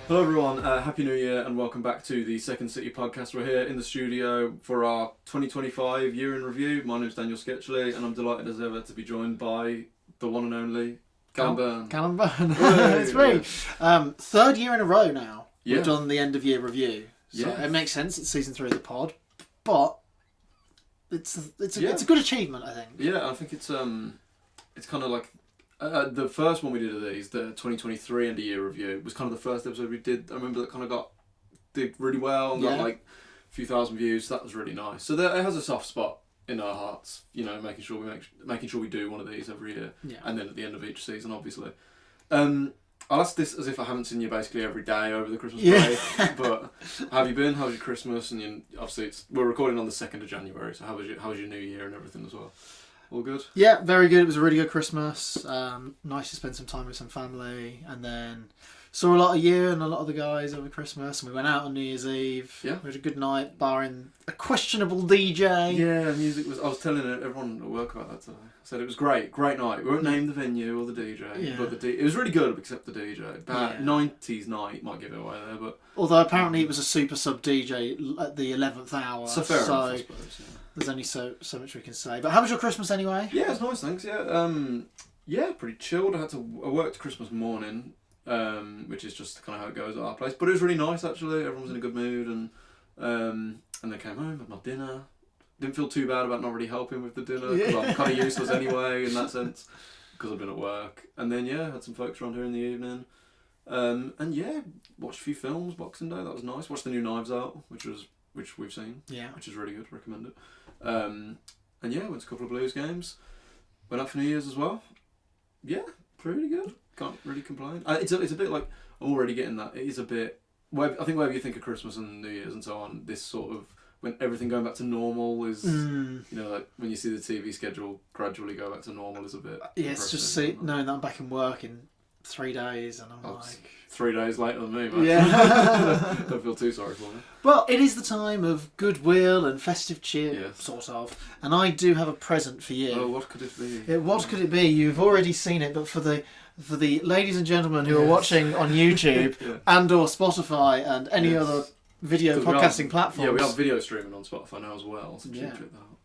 Hello everyone, Happy New Year and welcome back to the Second City podcast. We're here in the studio for our 2025 year in review. My name's Daniel Sketchley and I'm delighted as ever to be joined by the one and only Callum Byrne. Callum Byrne. It's me. Yeah. Third year in a row now Yeah. we've done the end of year review. So Yeah. it makes sense, it's season 3 of the pod. But it's a good achievement, I think. Yeah, I think it's kind of like the first one we did of these, the 2023 end of year review, was kind of the first episode we did. I remember that kind of did really well and got like a few thousand views. So that was really nice. So it has a soft spot in our hearts, you know, making sure we do one of these every year, and then at the end of each season, obviously. I'll ask this as if I haven't seen you basically every day over the Christmas break. But how have you been? How was your Christmas? And obviously we're recording on the 2nd of January. So how was your New Year and everything as well? All good? Yeah, very good. It was a really good Christmas. Nice to spend some time with some family, and then saw a lot of you and a lot of the guys over Christmas. And we went out on New Year's Eve. Yeah, we had a good night, barring a questionable DJ. Yeah, music was. I was telling everyone at work about that today. I said it was great night. We won't name the venue or the DJ, but it was really good except the DJ. 90s night might give it away there, but although apparently it was a super sub DJ at the 11th hour. So fair enough, I suppose. There's only so much we can say. But how was your Christmas anyway? Yeah, it's nice, thanks. Yeah, pretty chilled. I worked Christmas morning, which is just kind of how it goes at our place. But it was really nice actually. Everyone was in a good mood, and then came home, had my dinner. Didn't feel too bad about not really helping with the dinner because I'm kind of useless anyway in that sense because I've been at work. And then had some folks around here in the evening, and watched a few films. Boxing Day, that was nice. Watched the new Knives Out, which we've seen. Yeah, which is really good. Recommend it. And went to a couple of Blues games. Went out for New Year's as well. Yeah, pretty good. Can't really complain. It's a bit like I'm already getting that. It is a bit. I think wherever you think of Christmas and New Year's and so on, this sort of when everything going back to normal is, you know, like when you see the TV schedule gradually go back to normal is a bit. Yeah, it's just knowing that I'm back in work in 3 days and I'm like 3 days later than me, man. Yeah. Don't feel too sorry for me. Well, it is the time of goodwill and festive cheer, sort of. And I do have a present for you. Oh, what could it be? What could it be? You've already seen it, but for the ladies and gentlemen who are watching on YouTube and or Spotify and any other video podcasting platforms. Yeah, we have video streaming on Spotify now as well. So check that out.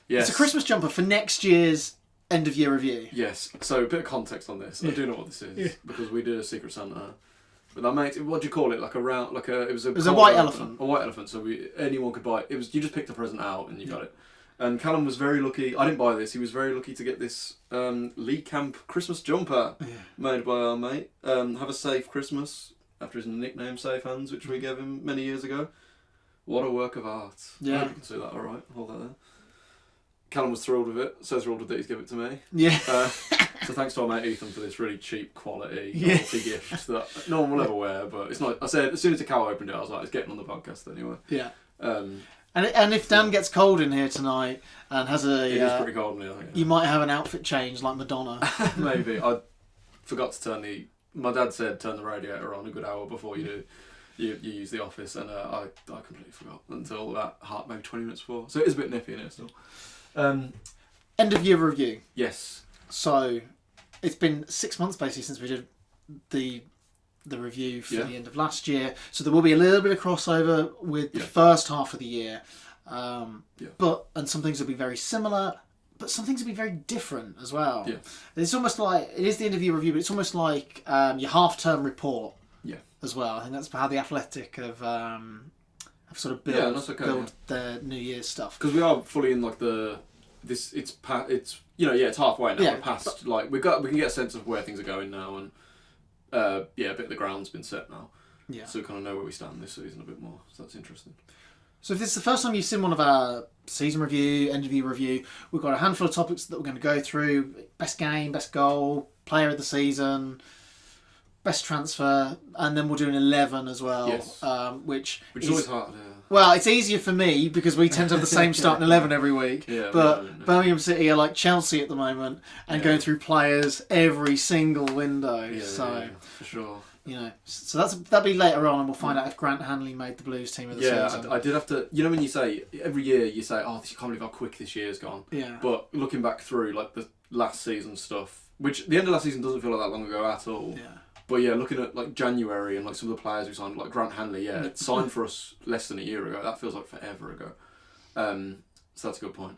Yes. It's a Christmas jumper for next year's end of year review. Yes. So a bit of context on this. I do know what this is because we did a Secret Santa. But that makes what do you call it? Like a round, like a it was a white elephant. A white elephant. So anyone could buy it. It was you just picked a present out and you got it. And Callum was very lucky. I didn't buy this. He was very lucky to get this Lee Camp Christmas jumper made by our mate. Have a safe Christmas after his nickname Safe Hands, which we gave him many years ago. What a work of art. Yeah. I hope you can see that all right. Hold that there. Callum was thrilled with it. So thrilled that he's given it to me. Yeah. So thanks to our mate Ethan for this really cheap quality novelty gift that no one will ever wear. But it's not. I said as soon as the cow opened it, I was like, it's getting on the podcast anyway. Yeah. And if Dan gets cold in here tonight and has a, it is pretty cold in here. I think, you might have an outfit change like Madonna. Maybe I forgot to turn my dad said turn the radiator on a good hour before you use the office, and I completely forgot until about maybe 20 minutes before. So it is a bit nippy in here still. End of year review. Yes. So it's been 6 months basically since we did the review for the end of last year. So there will be a little bit of crossover with the first half of the year. But some things will be very similar, but some things will be very different as well. Yeah. It's almost like it is the end of year review, but it's almost like your half-term report. Yeah. As well. I think that's how the Athletic have sort of built their New Year's stuff. Because we are fully in like it's halfway now. We're past we can get a sense of where things are going now, and a bit of the ground's been set now. Yeah. So we kind of know where we stand this season a bit more. So that's interesting. So if this is the first time you've seen one of our season review, end of year review, we've got a handful of topics that we're going to go through: best game, best goal, player of the season, best transfer, and then we'll do an 11 as well. Yes. Which is always hard. Yeah. Well, it's easier for me because we tend to have the same starting 11 every week. Yeah, but Birmingham City are like Chelsea at the moment and going through players every single window. Yeah, for sure. You know, so that'll be later on, and we'll find out if Grant Hanley made the Blues team of the season. Yeah, I did have to. You know, when you say every year, you say, "Oh, I can't believe how quick this year's gone." Yeah. But looking back through like the last season stuff, which the end of last season doesn't feel like that long ago at all. Yeah. But yeah, looking at like January and like some of the players we signed, like Grant Hanley, signed for us less than a year ago. That feels like forever ago. So that's a good point.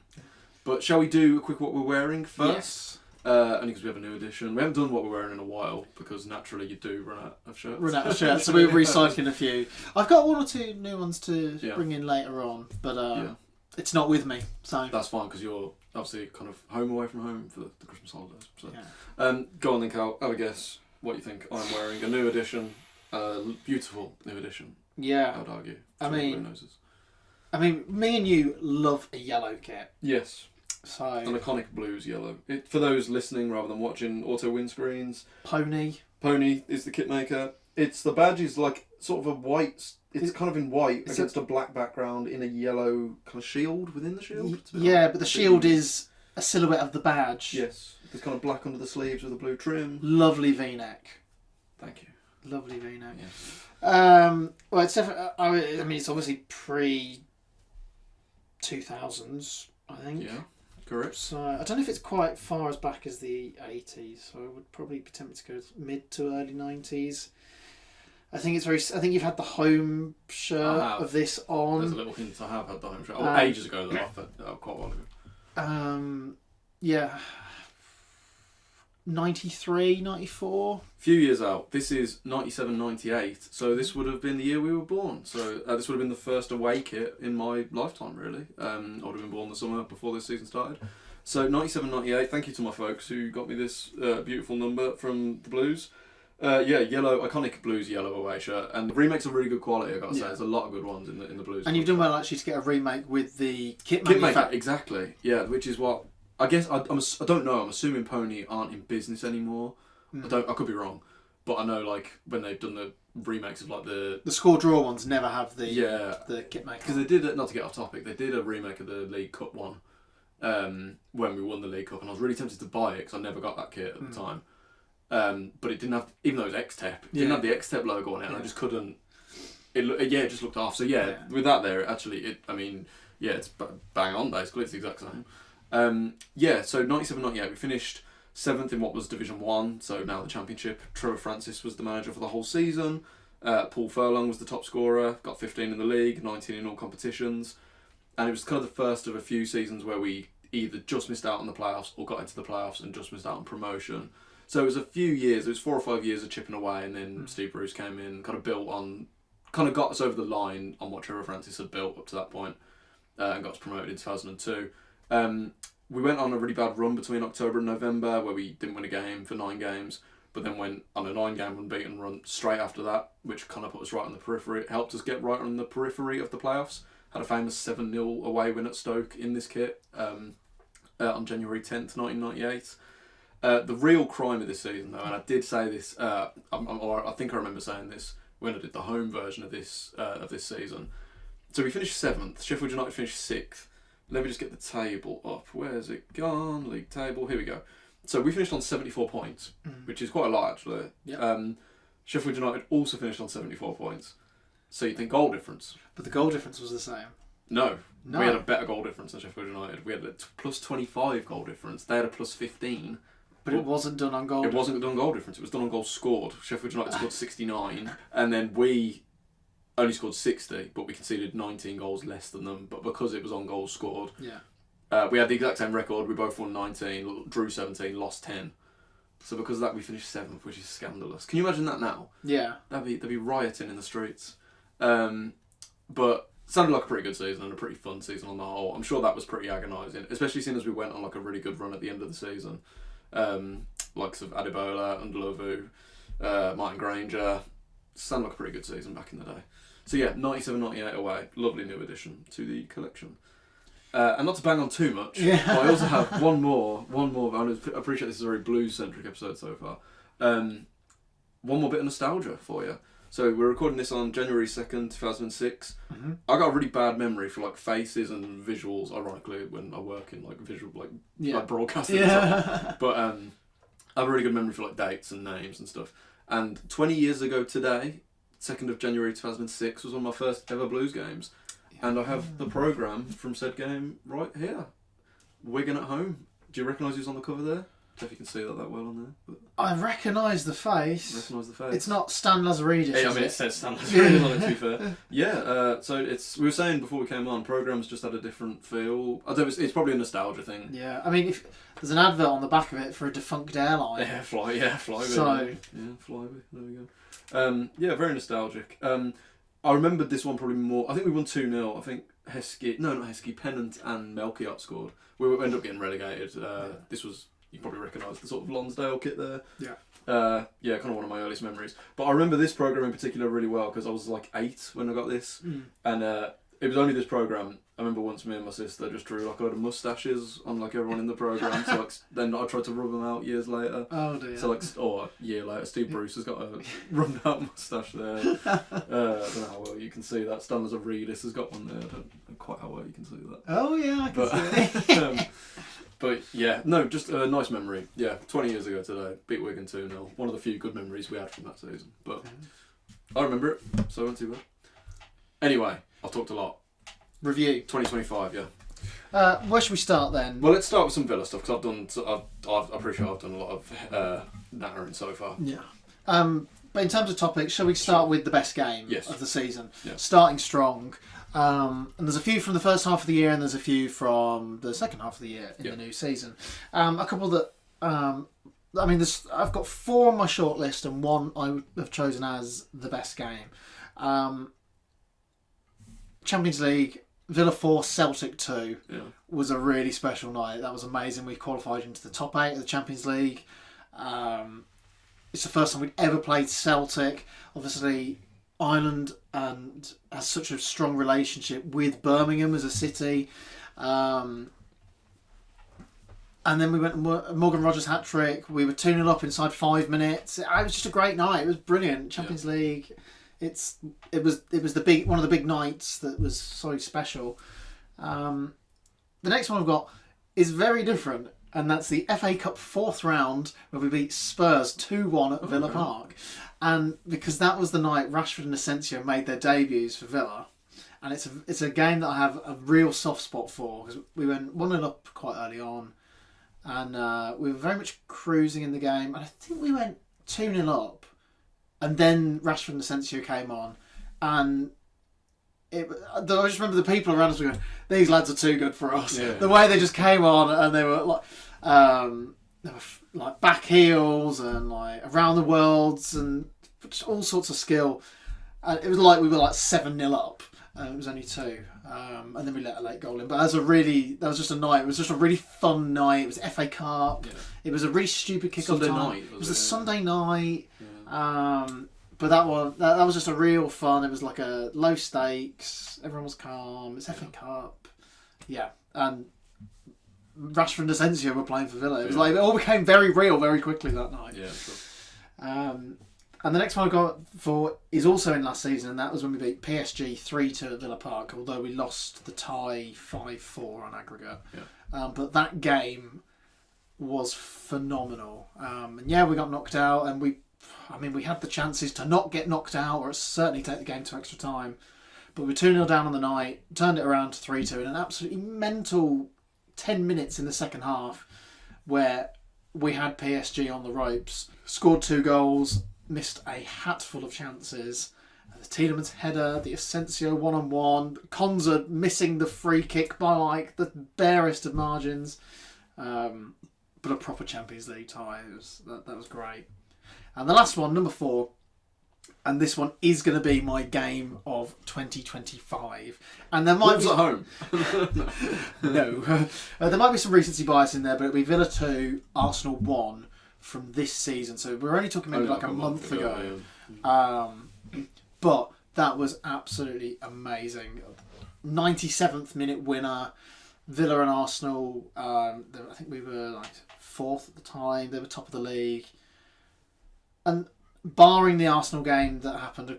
But shall we do a quick what we're wearing first? Yes. Only because we have a new edition. We haven't done what we're wearing in a while because naturally you do run out of shirts. So we're recycling a few. I've got one or two new ones to bring in later on, but it's not with me. So that's fine because you're obviously kind of home away from home for the Christmas holidays. So go on then, Cal. Have a guess what you think I'm wearing. A new edition, beautiful new edition. Yeah, I would argue. I mean, me and you love a yellow kit. Yes. So an iconic blues yellow. For those listening rather than watching, auto windscreens. Pony is the kit maker. It's the badge is like sort of a white. It's kind of in white against a black background in a yellow kind of shield within the shield. Yeah, but the shield is a silhouette of the badge. Yes, there's kind of black under the sleeves with a blue trim. Lovely V-neck. Thank you. Lovely V-neck. Yes. Well, it's definitely. I mean, it's obviously pre-2000s. I think. Yeah. Correct. So I don't know if it's quite far as back as the 80s. So I would probably be tempted to go mid to early 90s. I think you've had the home shirt of this on. There's a little hint I have had the home shirt. Ages ago though. Quite a while ago. Yeah. 93, 94. Few years out. This is 97, 98. So this would have been the year we were born. So this would have been the first away kit in my lifetime, really. I would have been born the summer before this season started. So 97, 98. Thank you to my folks who got me this beautiful number from the Blues. Yellow, iconic Blues yellow away shirt. And the remakes are really good quality, I've got to say. There's a lot of good ones in the Blues. And you've done well actually to get a remake with the kit maker. Exactly. Yeah, which is what... I guess I don't know. I'm assuming Pony aren't in business anymore. I could be wrong, but I know like when they've done the remakes of like the score draw ones never have the kit maker because they did not to get off topic. They did a remake of the League Cup one when we won the League Cup, and I was really tempted to buy it because I never got that kit at the time. But it didn't have, even though it was X-Tep, it didn't have the X-Tep logo on it, and I just couldn't. It just looked off. So with that there, it's bang on basically. It's the exact same. So 97, 98, we finished 7th in what was Division 1, so now the Championship. Trevor Francis was the manager for the whole season. Paul Furlong was the top scorer, got 15 in the league, 19 in all competitions. And it was kind of the first of a few seasons where we either just missed out on the playoffs or got into the playoffs and just missed out on promotion. So it was a few years, it was 4 or 5 years of chipping away, and then Steve Bruce came in, kind of got us over the line on what Trevor Francis had built up to that point, and got us promoted in 2002. We went on a really bad run between October and November where we didn't win a game for 9 games, but then went on a 9-game unbeaten run straight after that, which kind of put us right on the periphery. It helped us get right on the periphery of the playoffs. Had a famous 7-0 away win at Stoke in this kit on January 10th, 1998. The real crime of this season, though, and I did say this, or I think I remember saying this when I did the home version of this season. So we finished 7th. Sheffield United finished 6th. Let me just get the table up. Where's it gone? League table. Here we go. So we finished on 74 points, which is quite a lot actually. Yep. Sheffield United also finished on 74 points. So you think goal difference? But the goal difference was the same. No. We had a better goal difference than Sheffield United. We had a plus 25 goal difference. They had a plus 15. But it wasn't done on goal difference. It wasn't done on goal difference. It was done on goals scored. Sheffield United scored 69, and then we only scored 60, but we conceded 19 goals less than them. But because it was on goals scored, we had the exact same record. We both won 19, drew 17, lost 10. So because of that, we finished 7th, which is scandalous. Can you imagine that now? Yeah. There'd be rioting in the streets. But sounded like a pretty good season and a pretty fun season on the whole. I'm sure that was pretty agonising, especially seeing as we went on like a really good run at the end of the season. Likes of Adebola, Underlovu, Martin Granger. Sounded like a pretty good season back in the day. So yeah, 97-98 away. Lovely new addition to the collection. And not to bang on too much, but I also have one more. I appreciate this is a very blues-centric episode so far. One more bit of nostalgia for you. So we're recording this on January 2nd, 2006. Mm-hmm. I got a really bad memory for like faces and visuals, ironically, when I work in like visual, like broadcasting and stuff. But I have a really good memory for like dates and names and stuff. And 20 years ago today, 2nd of January 2006, was one of my first ever blues games. And I have the programme from said game right here. Wigan at home. Do you recognise who's on the cover there? if you can see that well on there. But I recognise the face. It's not Stan Lazaridis. I mean, it says Stan Lazaridis on it, to be fair. Yeah, so we were saying before we came on, programmes just had a different feel. I don't know, it's probably a nostalgia thing. Yeah, I mean, if there's an advert on the back of it for a defunct airline. Yeah, Flybe. So... Yeah, Flybe, there we go. Yeah, very nostalgic. I remembered this one probably more. I think we won 2-0. I think Pennant and Melchiot scored. We ended up getting relegated. This was, you probably recognise the sort of Lonsdale kit there. Yeah. Yeah, kind of one of my earliest memories. But I remember this programme in particular really well because I was like 8 when I got this. And it was only this programme. I remember once me and my sister just drew like a load of moustaches on like everyone in the programme. So like, then I tried to rub them out years later. Oh dear. So like, or a year later, Steve Bruce has got a rubbed out moustache there. I don't know how well you can see that. Stan Lazaridis has got one there. I don't know quite how well you can see that. Oh yeah, I can see it. But yeah, no, just a nice memory. Yeah, 20 years ago today, beat Wigan 2-0. One of the few good memories we had from that season. But I remember it, so it wasn't too bad. Anyway, I've talked a lot. Review 2025, yeah. Where should we start then? Well, let's start with some Villa stuff because I'm pretty sure I've done a lot of nattering so far. Yeah. But in terms of topics, shall we start with the best game of the season? Yeah. Starting strong. And there's a few from the first half of the year and there's a few from the second half of the year in the new season. A couple that... I mean, I've got 4 on my short list and 1 I would have chosen as the best game. Champions League, Villa 4, Celtic 2 was a really special night. That was amazing. We qualified into the top 8 of the Champions League. It's the first time we'd ever played Celtic. Obviously, Ireland has such a strong relationship with Birmingham as a city. And then we went Morgan Rogers hat-trick. We were 2-0 up inside 5 minutes. It was just a great night. It was brilliant. Champions League. It was one of the big nights that was so special. The next one I've got is very different, and that's the FA Cup 4th round where we beat Spurs 2-1 at Villa Park. And because that was the night Rashford and Asensio made their debuts for Villa, and it's a game that I have a real soft spot for because we went 1-0 up quite early on, and we were very much cruising in the game, and I think we went 2-0 up. And then Rashford and Asensio came on, and I just remember the people around us were going, "These lads are too good for us." Yeah. The way they just came on, and they were like back heels and like around the worlds and just all sorts of skill. And it was like we were like 7-0 up. It was only 2, and then we let a late goal in. But that was just a night. It was just a really fun night. It was FA Cup. Yeah. It was a really stupid kickoff time. It was a Sunday night. But that was just a real fun. It was like a low stakes. Everyone was calm. It's FA Cup. Yeah, and Rashford and Asensio were playing for Villa. It was like it all became very real very quickly that night. Yeah, sure. And the next one I got for is also in last season, and that was when we beat PSG 3-2 at Villa Park. Although we lost the tie 5-4 on aggregate. Yeah. But that game was phenomenal. And yeah, we got knocked out, and we had the chances to not get knocked out or certainly take the game to extra time. But we were 2-0 down on the night, turned it around to 3-2 in an absolutely mental 10 minutes in the second half where we had PSG on the ropes, scored 2 goals, missed a hatful of chances. The Tielemans header, the Asensio 1-on-1, Konza missing the free kick by like the barest of margins. But a proper Champions League tie. That was great. And the last one, number 4, and this one is going to be my game of 2025. And there might be at home. No, there might be some recency bias in there, but it'll be Villa 2, Arsenal 1 from this season. So we're only talking maybe like a month ago. Yeah. But that was absolutely amazing. 97th minute winner. Villa and Arsenal. I think we were like 4th at the time. They were top of the league. And barring the Arsenal game that happened,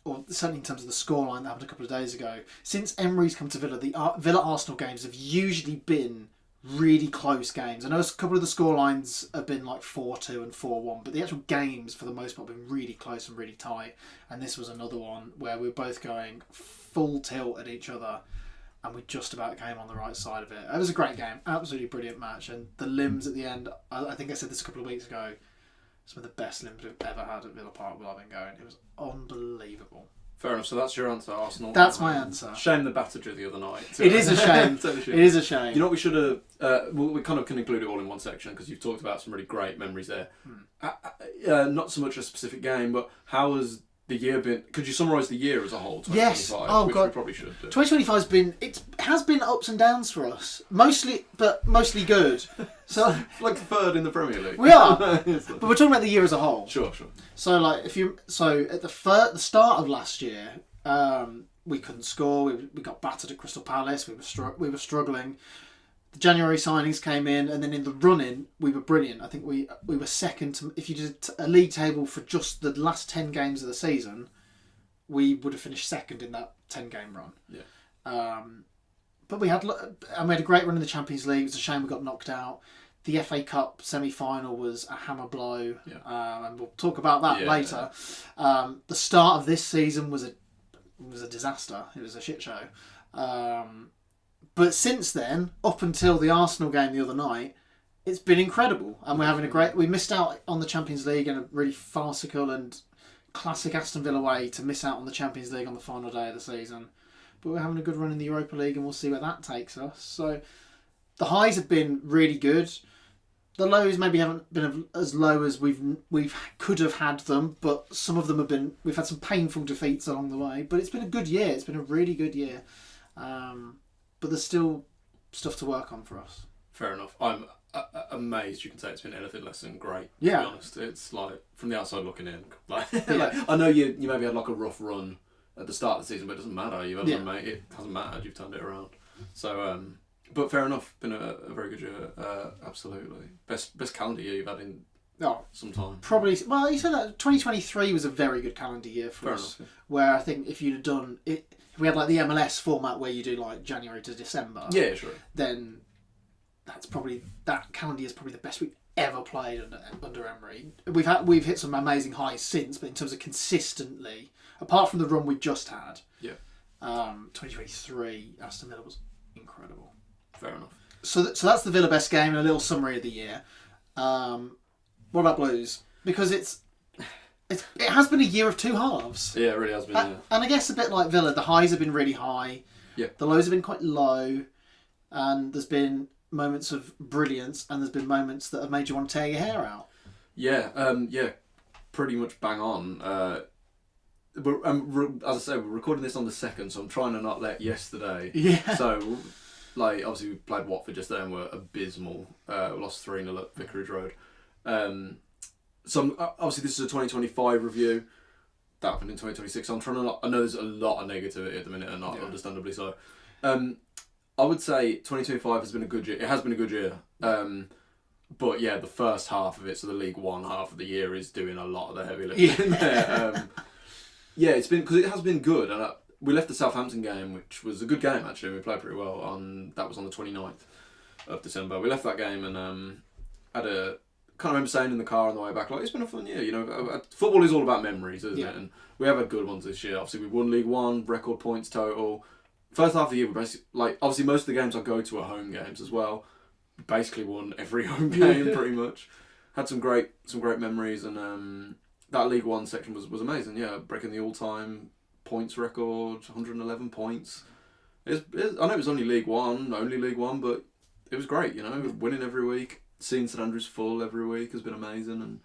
or certainly in terms of the scoreline that happened a couple of days ago, since Emery's come to Villa, the Villa-Arsenal games have usually been really close games. I know a couple of the scorelines have been like 4-2 and 4-1, but the actual games, for the most part, have been really close and really tight. And this was another one where we were both going full tilt at each other. and we just about came on the right side of it. It was a great game, absolutely brilliant match, and the limbs at the end. I think I said this a couple of weeks ago. Some of the best limbs we've ever had at Villa Park while I've been going. It was unbelievable. Fair enough. So that's your answer, Arsenal. That's my answer. Shame the battered you the other night. It is a shame. It is a shame. You know what we should have... we kind of can include it all in one section because you've talked about some really great memories there. Not so much a specific game, but how has the year been... Could you summarise the year as a whole, 2025? Yes. Oh, which God. we probably should do. 2025 has been ups and downs for us. Mostly good. So like third in the Premier League. We are. But we're talking about the year as a whole. Sure. So at the start of last year, we couldn't score. We got battered at Crystal Palace. We were struggling. The January signings came in, and then in the run-in, we were brilliant. I think we were second to, if you did a league table for just the last 10 games of the season, we would have finished second in that 10-game run. Yeah. But we had a great run in the Champions League. It's a shame we got knocked out. The FA Cup semi-final was a hammer blow, and we'll talk about that later. The start of this season was a disaster. It was a shit show. But since then, up until the Arsenal game the other night, it's been incredible. And we're having a great... We missed out on the Champions League in a really farcical and classic Aston Villa way to miss out on the Champions League on the final day of the season. But we're having a good run in the Europa League and we'll see where that takes us. So the highs have been really good. The lows maybe haven't been as low as we've could have had them, but some of them have been... We've had some painful defeats along the way. But it's been a good year. It's been a really good year. But there's still stuff to work on for us. Fair enough. I'm amazed you can say it's been anything less than great, to be honest. It's like, from the outside looking in, like I know you maybe had like a rough run at the start of the season, but it doesn't matter. It hasn't mattered. You've turned it around. So, but fair enough. Been a very good year. Absolutely. Best calendar year you've had in some time. Probably. Well, you said that 2023 was a very good calendar year for us. Enough, yeah. Where I think if you'd have done it, if we had like the MLS format where you do like January to December. Yeah, sure. Then that calendar year is probably the best we've ever played under Emery. We've hit some amazing highs since, but in terms of consistently, apart from the run we just had, 2023 Aston Villa was incredible. Fair enough. So that's the Villa best game and a little summary of the year. What about Blues? Because it has been a year of two halves. Yeah, it really has been. And I guess a bit like Villa, the highs have been really high. Yeah. The lows have been quite low, and there's been moments of brilliance, and there's been moments that have made you want to tear your hair out. Yeah, pretty much bang on. As I say, we're recording this on the 2nd, so I'm trying to not let yesterday. Yeah. So, like, obviously we played Watford just there and were abysmal. We lost 3-0 at Vicarage Road. So obviously this is a 2025 review. That happened in 2026. So I'm trying to I know there's a lot of negativity at the minute, and not understandably so. I would say 2025 has been a good year. It has been a good year. But yeah, the first half of it, so the League One half of the year, is doing a lot of the heavy lifting there. It's been, because it has been good. And we left the Southampton game, which was a good game actually. We played pretty well. That was on the 29th of December. We left that game and had a... Kind of remember saying in the car on the way back, like, it's been a fun year, you know. Football is all about memories, isn't it? And we have had good ones this year. Obviously, we won League One, record points total. First half of the year, we basically, like, obviously most of the games I go to are home games as well. We basically won every home game pretty much. Had some great memories, and that League One section was amazing. Yeah, breaking the all-time points record, 111 points. I know it was only League One, but it was great. You know, winning every week. Seeing St Andrews full every week has been amazing, and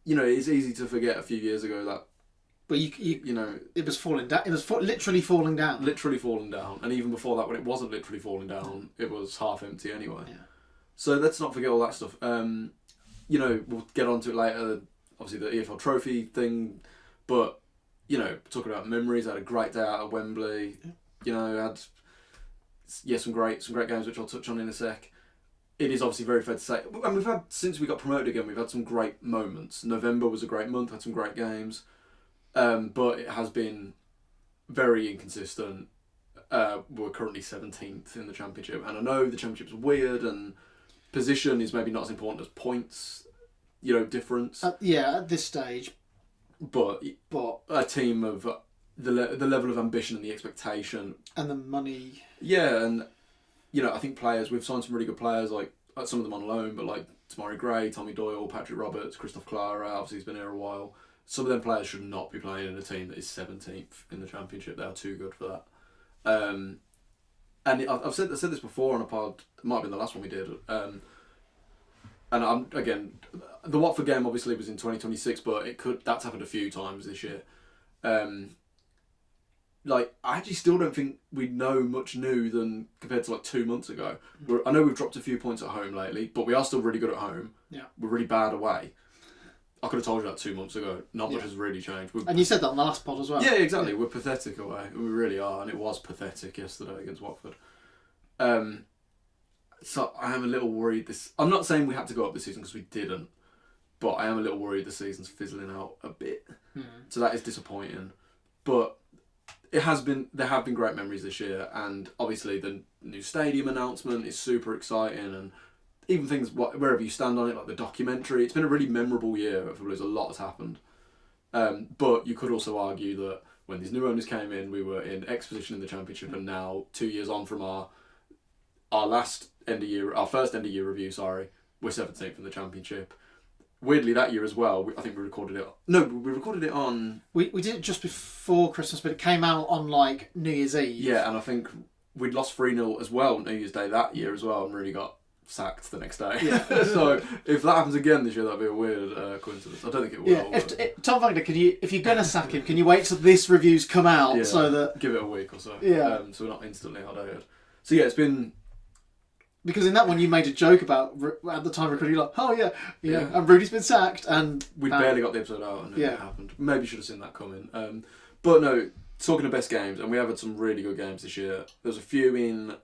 it's easy to forget a few years ago that. But it was falling down. It was literally falling down. Literally falling down, and even before that, when it wasn't literally falling down, it was half empty anyway. Yeah. So let's not forget all that stuff. We'll get onto it later. Obviously, the EFL Trophy thing, but talking about memories, I had a great day out at Wembley. Had. Some great games which I'll touch on in a sec. It is obviously very fair to say, and we've had, since we got promoted again, we've had some great moments. November was a great month, had some great games, but it has been very inconsistent. We're currently 17th in the Championship, and I know the Championship's weird, and position is maybe not as important as points, difference. At this stage. But a team of the level of ambition and the expectation and the money. Yeah, and I think we've signed some really good players, like some of them on loan, but like Tamari Gray, Tommy Doyle, Patrick Roberts, Christoph Clara. Obviously, he's been here a while. Some of them players should not be playing in a team that is 17th in the Championship. They are too good for that. And I've said this before on a pod. It might have been the last one we did. And the Watford game obviously was in 2026, but that's happened a few times this year. I actually still don't think we know much new than compared to like 2 months ago. I know we've dropped a few points at home lately, but we are still really good at home. Yeah, we're really bad away. I could have told you that 2 months ago. Not much has really changed. And you said that on the last pod as well. Yeah, exactly. Yeah. We're pathetic away. We really are, and it was pathetic yesterday against Watford. So I am a little worried. I'm not saying we had to go up this season because we didn't, but I am a little worried the season's fizzling out a bit. So that is disappointing. But there have been great memories this year, and obviously the new stadium announcement is super exciting, and even things wherever you stand on it, like the documentary. It's been a really memorable year for Blues. A lot has happened. But you could also argue that when these new owners came in, we were in X position in the Championship, and now 2 years on from our first end of year review, we're 17th in the Championship. Weirdly, that year as well, I think we recorded it. No, we recorded it on. We did it just before Christmas, but it came out on like New Year's Eve. Yeah, and I think we'd lost 3-0 as well New Year's Day that year as well, and really got sacked the next day. Yeah. So if that happens again this year, that'd be a weird coincidence. I don't think it will. Yeah. Tom Wagner, if you're gonna sack him, can you wait till this review's come out so that give it a week or so? Yeah. So we're not instantly outdated. So yeah, it's been. Because in that one you made a joke about at the time recording, you're like, oh yeah, and Rudy's been sacked, and we barely got the episode out, and it happened. Maybe you should have seen that coming. But no, talking of best games, and we have had some really good games this year. There's a few in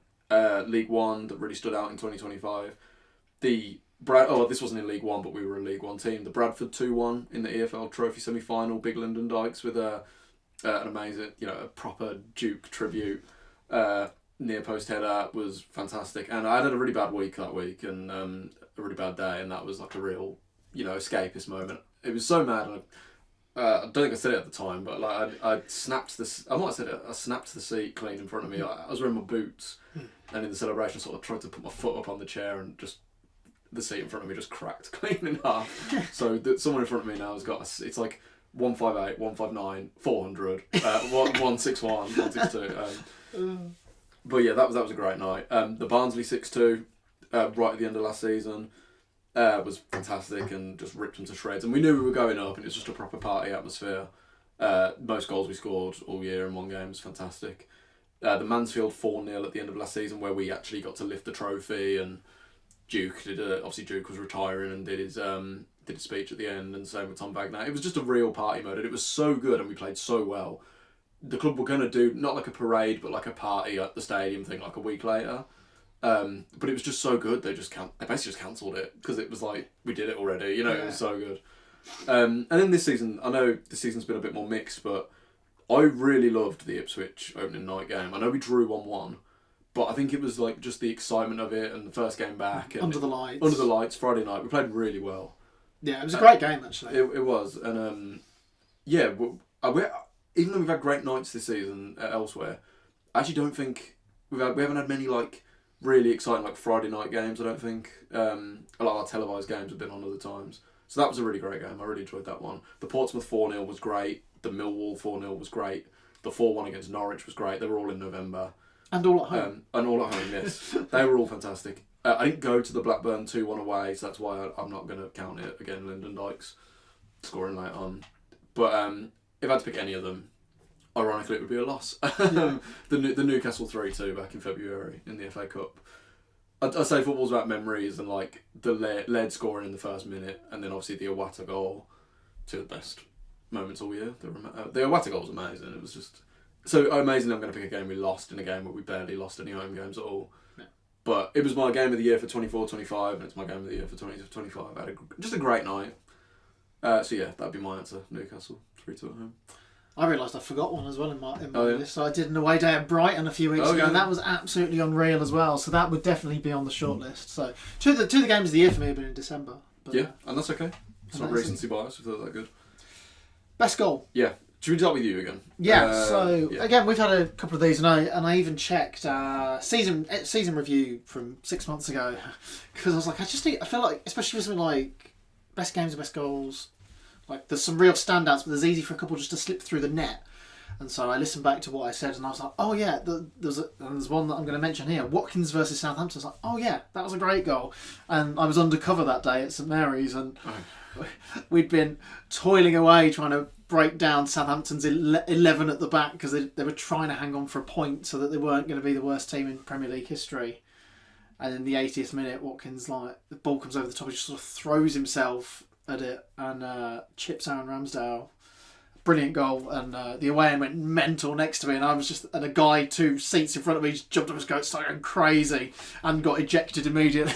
League One that really stood out in 2025. This wasn't in League One, but we were a League One team. The Bradford 2-1 in the EFL Trophy semi-final, Big Lyndon Dykes with an amazing, a proper Duke tribute. Near post header was fantastic, and I had a really bad week that week, and a really bad day, and that was like a real, escapist moment. It was so mad, and I don't think I said it at the time, but like I snapped this. I might have said it. I snapped the seat clean in front of me. I was wearing my boots, and in the celebration, I sort of tried to put my foot up on the chair, and just the seat in front of me just cracked clean in half. So someone in front of me now has got it's like 158, 159, 400, 161, 162. But yeah, that was a great night. The Barnsley 6-2, right at the end of last season, was fantastic and just ripped them to shreds. And we knew we were going up, and it was just a proper party atmosphere. Most goals we scored all year in one game was fantastic. The Mansfield 4-0 at the end of last season, where we actually got to lift the trophy, and Duke obviously Duke was retiring and did his speech at the end, and same with Tom Wagner. It was just a real party mode, and it was so good, and we played so well. The club were going to do, not like a parade, but like a party at the stadium thing like a week later. But it was just so good, they basically just cancelled it, because it was like, we did it already, It was so good. And then this season, I know this season's been a bit more mixed, but I really loved the Ipswich opening night game. I know we drew 1-1, but I think it was like just the excitement of it, and the first game back. And Under the lights, Friday night, we played really well. Yeah, it was a great game, actually. It was, and even though we've had great nights this season elsewhere, I actually don't think we haven't had many like really exciting like Friday night games. I don't think a lot of our televised games have been on other times. So that was a really great game. I really enjoyed that one. The Portsmouth 4-0 was great. The Millwall 4-0 was great. The 4-1 against Norwich was great. They were all in November. And all at home. Yes. They were all fantastic. I didn't go to the Blackburn 2-1 away, so that's why I'm not going to count it again. Lyndon Dykes scoring late on, but if I had to pick any of them, ironically, it would be a loss. The Newcastle 3-2 back in February in the FA Cup. I'd say football's about memories, and like the lead scoring in the first minute, and then obviously the Iwata goal, two of the best moments all year. The Iwata goal was amazing. It was just so amazing. I'm going to pick a game we lost in a game where we barely lost any home games at all. Yeah. But it was my game of the year for 24-25, and it's my game of the year for 20-25. I had just a great night. So yeah, that'd be my answer. Newcastle 3-2 at home. I realised I forgot one as well in my list. So I did an away day at Brighton a few weeks ago, and that was absolutely unreal as well. So that would definitely be on the short list. So two of the games of the year for me have been in December. But, yeah, and that's okay. It's not recency bias if they're that good. Best goal? Yeah. Should we start with you again? Again, we've had a couple of these, and I even checked season review from 6 months ago because I was like, I feel like, especially for something like best games and best goals, like there's some real standouts, but there's easy for a couple just to slip through the net. And so I listened back to what I said, and I was like, oh yeah, there's one that I'm going to mention here, Watkins versus Southampton. I was like, oh yeah, that was a great goal. And I was undercover that day at St Mary's, and we'd been toiling away trying to break down Southampton's 11 at the back because they were trying to hang on for a point so that they weren't going to be the worst team in Premier League history. And in the 80th minute, Watkins, like, the ball comes over the top, he just sort of throws himself at it and chips Aaron Ramsdale. Brilliant goal, and the away end went mental next to me, and a guy 2 seats in front of me just jumped up his goat, started going crazy, and got ejected immediately.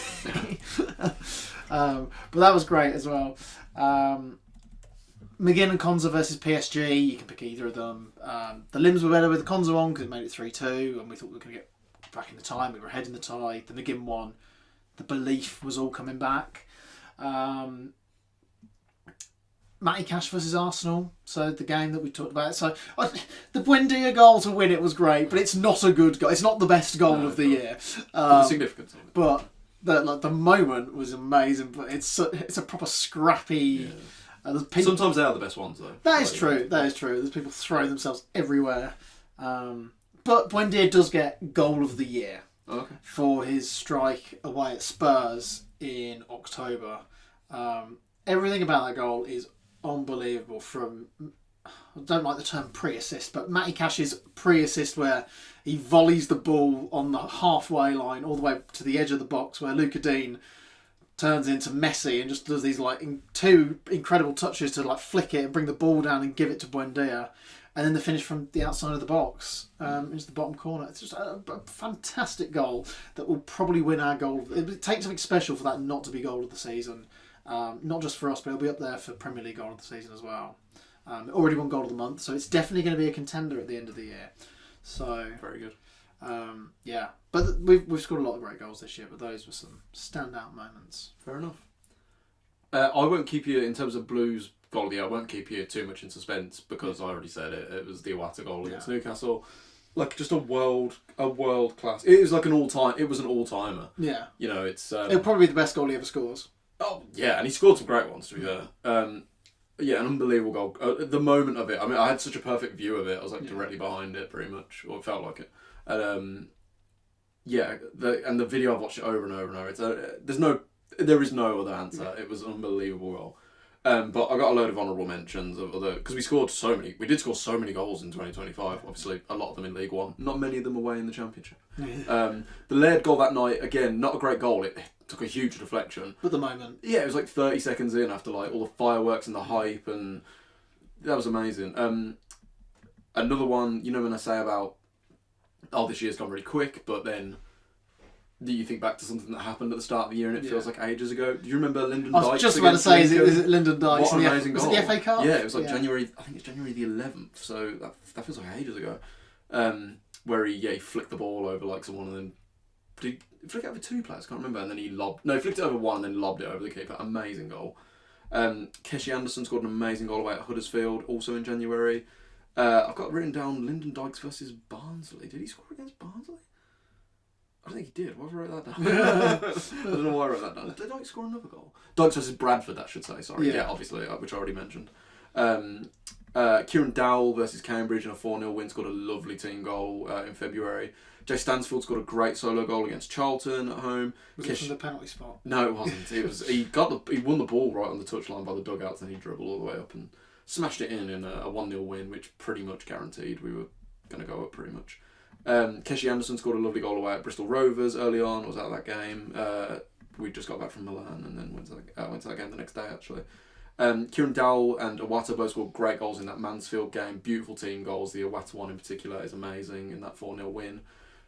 But that was great as well. McGinn and Konza versus PSG, you can pick either of them. The limbs were better with the Konza on because it made it 3-2, and we thought we were going to get back in the tie. We were ahead in the tie. The McGinn one, the belief was all coming back. Matty Cash versus Arsenal, so the game that we talked about. So the Buendia goal to win it was great, but it's not a good goal. It's not the best goal of the year. The significance of it. But the moment was amazing. But it's a proper scrappy. Yeah. Sometimes they are the best ones, though. That is true. There's people throwing themselves everywhere. But Buendia does get goal of the year for his strike away at Spurs in October. Everything about that goal is unbelievable. I don't like the term pre-assist, but Matty Cash's pre-assist where he volleys the ball on the halfway line all the way to the edge of the box where Luca Dean turns into Messi and just does these like 2 incredible touches to like flick it and bring the ball down and give it to Buendia, and then the finish from the outside of the box into the bottom corner. It's just a fantastic goal that will probably win our goal. It takes something special for that not to be goal of the season. Not just for us, but it'll be up there for Premier League goal of the season as well. It already won goal of the month, so it's definitely going to be a contender at the end of the year. So very good. Yeah, but we've scored a lot of great goals this year, but those were some standout moments. Fair enough. I won't keep you, in terms of Blues goal of the year, I won't keep you too much in suspense because I already said it. It was the Iwata goal against Newcastle. Like, just a world class. It was like an all-time. It was an all-timer. Yeah. You know, it's it'll probably be the best goal he ever scores. Oh yeah, and he scored some great ones to be fair. Yeah, an unbelievable goal. The moment of it, I mean, I had such a perfect view of it. I was like directly behind it, pretty much, or it felt like it. And the video, I've watched it over and over and over. There is no other answer. Yeah. It was an unbelievable goal. But I got a load of honourable mentions of other, because we did score so many goals in 2025. Obviously, a lot of them in League One. Not many of them away in the Championship. The Laird goal that night, again, not a great goal. It took a huge deflection. But the moment. Yeah, it was like 30 seconds in after like all the fireworks and the hype, and that was amazing. Another one, you know, when I say about, this year's gone really quick, but then you think back to something that happened at the start of the year and it feels like ages ago. Do you remember Lyndon Dykes? I was just about to say, is it Lyndon Dykes? What an amazing goal. Was it the FA Cup? Yeah, it was like January, I think it's January the 11th, so that feels like ages ago. Where he flicked the ball over like someone and then, did he flick it over 2 players? I can't remember. And then he flicked it over 1 and then lobbed it over the keeper. Amazing goal. Keshi Anderson scored an amazing goal away at Huddersfield, also in January. I've got written down Lyndon Dykes versus Barnsley. Did he score against Barnsley? I don't think he did. Why have I wrote that down? I don't know why I wrote that down. Did Dykes score another goal? Dykes versus Bradford, that should say. Sorry. Yeah, obviously, which I already mentioned. Kieran Dowell versus Cambridge in a 4-0 win, scored a lovely team goal in February. Jay Stansfield scored a great solo goal against Charlton at home. Was it from the penalty spot? No, it wasn't. He won the ball right on the touchline by the dugouts, and he dribbled all the way up and smashed it in a 1-0 win, which pretty much guaranteed we were going to go up pretty much. Keshi Anderson scored a lovely goal away at Bristol Rovers early on. I was out of that game. We just got back from Milan and then went to that game the next day actually. Kieran Dowell and Iwata both scored great goals in that Mansfield game. Beautiful team goals. The Iwata one in particular is amazing in that 4-0 win.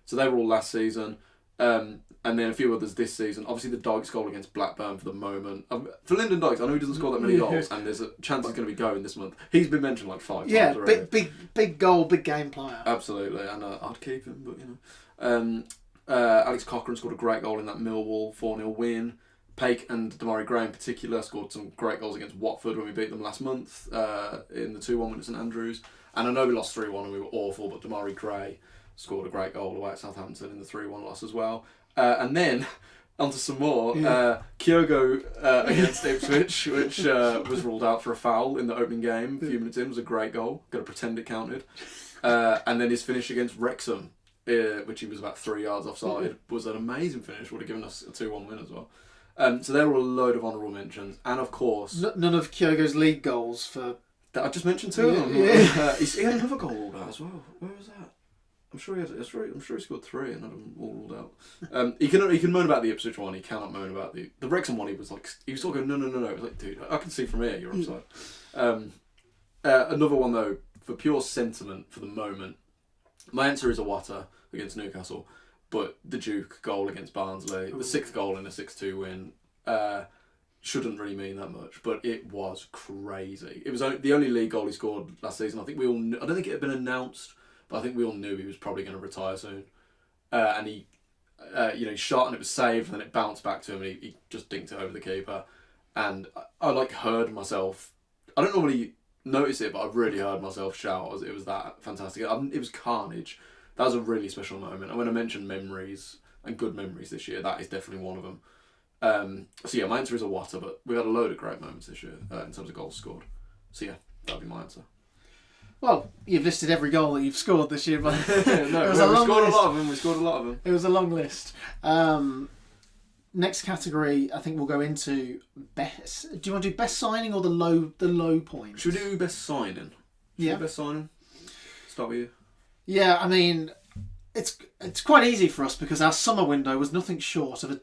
So they were all last season. And then a few others this season. Obviously the Dykes goal against Blackburn for the moment. For Lyndon Dykes, I know he doesn't score that many goals, and there's a chance he's going to be going this month. He's been mentioned like 5 times already. Yeah, big goal, big game player. Absolutely, and I'd keep him, but you know. Alex Cochrane scored a great goal in that Millwall 4-0 win. Paik and Damari Gray in particular scored some great goals against Watford when we beat them last month in the 2-1 win at St Andrews. And I know we lost 3-1 and we were awful, but Damari Gray scored a great goal away at Southampton in the 3-1 loss as well. And then, onto some more, Kyogo against Ipswich, which was ruled out for a foul in the opening game. A few minutes in, was a great goal. Got to pretend it counted. And then his finish against Wrexham, which he was about 3 yards offside, was an amazing finish. Would have given us a 2-1 win as well. So there were a load of honourable mentions, and of course none of Kyogo's league goals for. I just mentioned 2 of them. He had another goal ruled out as well. Where was that? I'm sure he scored 3 and had them all ruled out. He can moan about the Ipswich one. He cannot moan about the Wrexham one. He was sort of going no. It was like, dude, I can see from here you're offside. Another one though, for pure sentiment for the moment, my answer is Iwata against Newcastle. But the Duke goal against Barnsley, the 6th goal in a 6-2 win, shouldn't really mean that much, but it was crazy. It was the only league goal he scored last season. I think we all knew, I don't think it had been announced, but I think we all knew he was probably going to retire soon. And he shot and it was saved, and then it bounced back to him, and he just dinked it over the keeper. And I heard myself. I don't normally notice it, but I really heard myself shout as it was that fantastic. It was carnage. That was a really special moment. And when I mentioned memories and good memories this year, that is definitely one of them. So yeah, my answer is Iwata, but we've had a load of great moments this year in terms of goals scored. So yeah, that'd be my answer. Well, you've listed every goal that you've scored this year, but no, we scored a lot of them. We scored a lot of them. It was a long list. Next category, I think we'll go into best. Do you want to do best signing or the low point? Should we do best signing? Best signing. Start with you. Yeah, I mean, it's quite easy for us because our summer window was nothing short of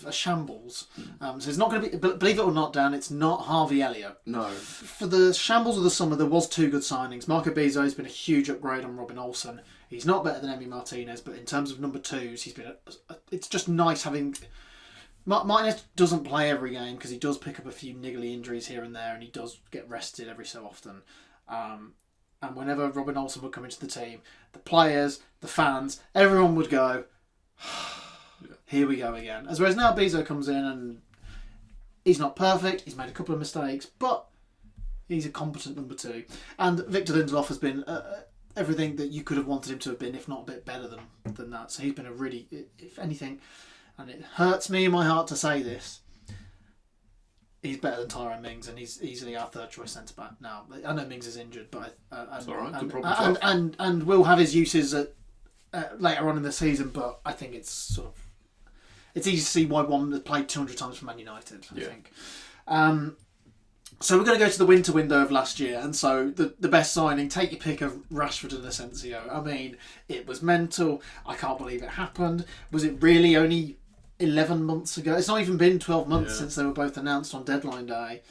a shambles. So it's not going to be, believe it or not, Dan, it's not Harvey Elliott. No. For the shambles of the summer, there was 2 good signings. Marco Bizzo has been a huge upgrade on Robin Olsen. He's not better than Emi Martinez, but in terms of number 2s, he's been. It's just nice having. Martinez doesn't play every game because he does pick up a few niggly injuries here and there, and he does get rested every so often. And whenever Robin Olsen would come into the team, the players, the fans, everyone would go, here we go again. Whereas now Bizzo comes in and he's not perfect, he's made a couple of mistakes, but he's a competent number 2. And Victor Lindelof has been everything that you could have wanted him to have been, if not a bit better than that. So he's been a really, if anything, and it hurts me in my heart to say this, he's better than Tyrone Mings, and he's easily our 3rd choice centre back now. I know Mings is injured, but that's all right. And will have his uses later on in the season. But I think it's easy to see why one has played 200 times for Man United. I think. So we're going to go to the winter window of last year, and so the best signing. Take your pick of Rashford and Asensio. I mean, it was mental. I can't believe it happened. Was it really only 11 months ago? It's not even been 12 months since they were both announced on deadline day.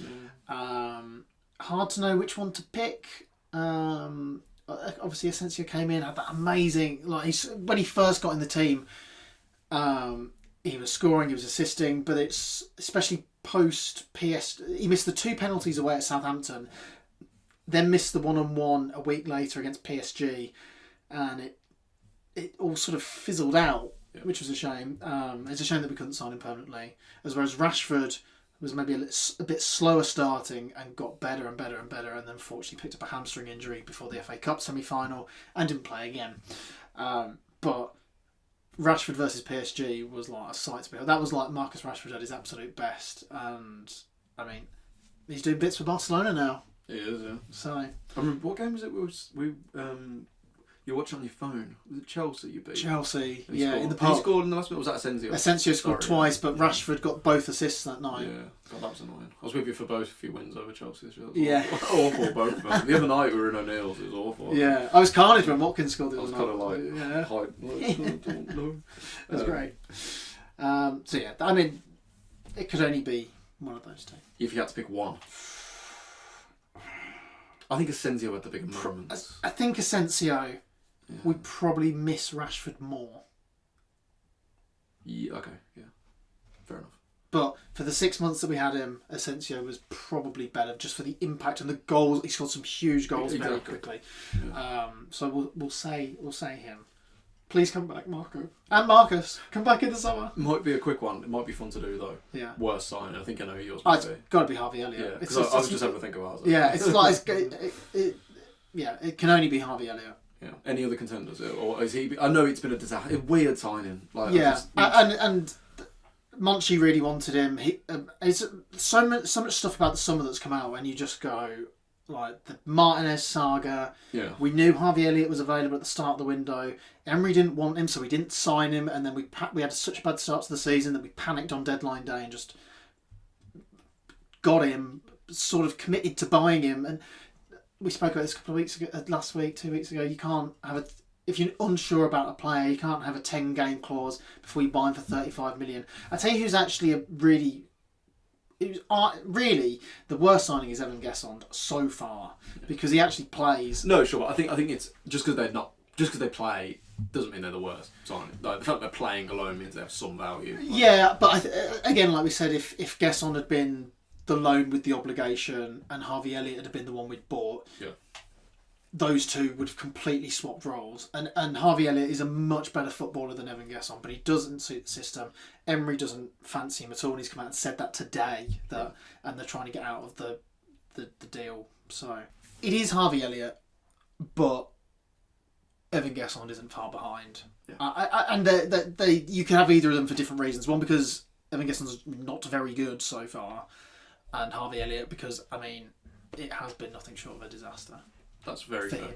Hard to know which one to pick. Obviously Asensio came in, had that amazing, when he first got in the team, he was scoring, he was assisting, but it's especially post PS, he missed the 2 penalties away at Southampton, then missed the 1-on-1 a week later against PSG, and it all sort of fizzled out. Yeah. Which was a shame. It's a shame that we couldn't sign him permanently. Whereas Rashford was maybe a bit slower starting and got better and better and better, and then fortunately picked up a hamstring injury before the FA Cup semi-final and didn't play again. But Rashford versus PSG was like a sight to behold. That was like Marcus Rashford at his absolute best, and I mean, he's doing bits for Barcelona now. He is, yeah. So I remember, what game was it? You watch on your phone. Was it Chelsea you beat? Chelsea, in the park. He scored in the last minute. Was that Asensio? Asensio scored twice, but Rashford got both assists that night. Yeah, God, that was annoying. I was with you for both a few wins over Chelsea this year. Yeah. Awful, both of them. The other night we were in O'Neill's, it was awful. Yeah, I was carnage when Watkins scored the other night. I was kind of it was great. So yeah, I mean, it could only be one of those 2. If you had to pick one. I think Asensio had the bigger moments. I think Asensio... Yeah. We probably miss Rashford more. Yeah, okay, yeah. Fair enough. But for the 6 months that we had him, Asensio was probably better just for the impact and the goals. He scored some huge goals very quickly. Yeah. So we'll say him. Please come back, Marco. And Marcus. Come back in the summer. Might be a quick one. It might be fun to do, though. Yeah. Worst sign. I think I know who yours might be. It's got to be Harvey Elliott. Yeah, because I was just having to think about it. Yeah, it's like... it can only be Harvey Elliott. Yeah. Any other contenders? Or is he... I know it's been a weird signing. Like, yeah. And Monchi really wanted him. It's so much stuff about the summer that's come out, and you just go... Like the Martinez saga. Yeah. We knew Harvey Elliott was available at the start of the window. Emery didn't want him, so we didn't sign him. And then we had such a bad start to the season that we panicked on deadline day and just got him, sort of committed to buying him. And we spoke about this a couple of weeks ago, last week, 2 weeks ago. You can't have if you're unsure about a player, you can't have a 10-game clause before you buy him for 35 million. I tell you who's actually really the worst signing is Evan Gesson so far because he actually plays. No, sure, but I think it's just because they play doesn't mean they're the worst signing. Like, the fact they're playing alone means they have some value. Like, yeah, but again, like we said, if Gesson had been the loan with the obligation and Harvey Elliott had been the one we'd bought, those two would have completely swapped roles. And Harvey Elliott is a much better footballer than Evan Gesson, but he doesn't suit the system. Emery doesn't fancy him at all, and he's come out and said that today, and they're trying to get out of the deal. So it is Harvey Elliott, but Evan Gesson isn't far behind. Yeah. And you can have either of them for different reasons. One, because Evan Gesson's not very good so far, and Harvey Elliott because, I mean, it has been nothing short of a disaster. That's very fair.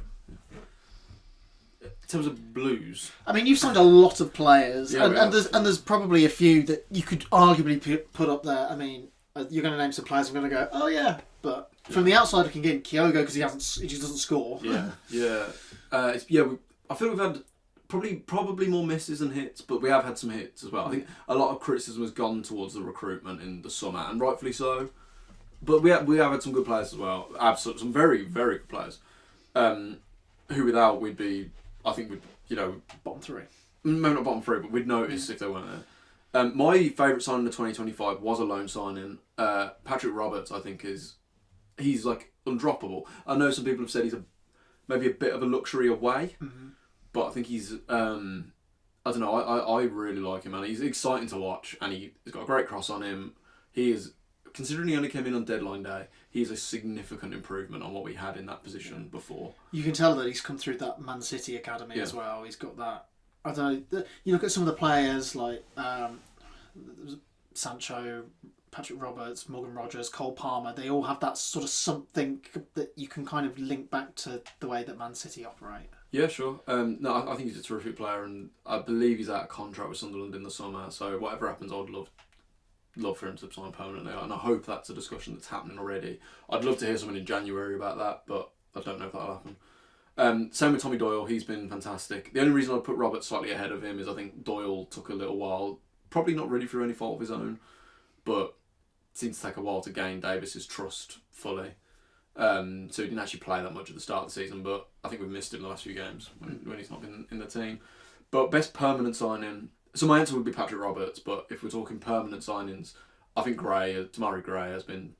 In terms of Blues, I mean, you've signed a lot of players, and there's probably a few that you could arguably put up there. I mean, you're going to name some players. I'm going to go, oh yeah, but from the outside looking in, Kyogo because he just doesn't score. Yeah. I feel we've had probably more misses than hits, but we have had some hits as well. I think a lot of criticism has gone towards the recruitment in the summer, and rightfully so. But we have had some good players as well. Absolutely, some very, very good players. Who without we'd be, I think we'd, bottom three. Maybe not bottom three, but we'd notice if they weren't there. My favourite signing of 2025 was a loan signing. Patrick Roberts, I think, he's like undroppable. I know some people have said he's maybe a bit of a luxury away, but I think he's, I don't know, I really like him, and he's exciting to watch, and he's got a great cross on him. He is, considering he only came in on deadline day, he's a significant improvement on what we had in that position before. You can tell that he's come through that Man City academy as well. He's got that. I don't know. You look at some of the players like Sancho, Patrick Roberts, Morgan Rogers, Cole Palmer. They all have that sort of something that you can kind of link back to the way that Man City operate. Yeah, sure. No, I think he's a terrific player, and I believe he's out of contract with Sunderland in the summer. So whatever happens, I'd love for him to sign permanently, and I hope that's a discussion that's happening already. I'd love to hear something in January about that, but I don't know if that'll happen. Same with Tommy Doyle, he's been fantastic. The only reason I'd put Roberts slightly ahead of him is I think Doyle took a little while, probably not really through any fault of his own, but it seems to take a while to gain Davis's trust fully. So he didn't actually play that much at the start of the season, but I think we've missed him the last few games when he's not been in the team. But best permanent signing... So my answer would be Patrick Roberts, but if we're talking permanent signings, I think Tamari Gray has been...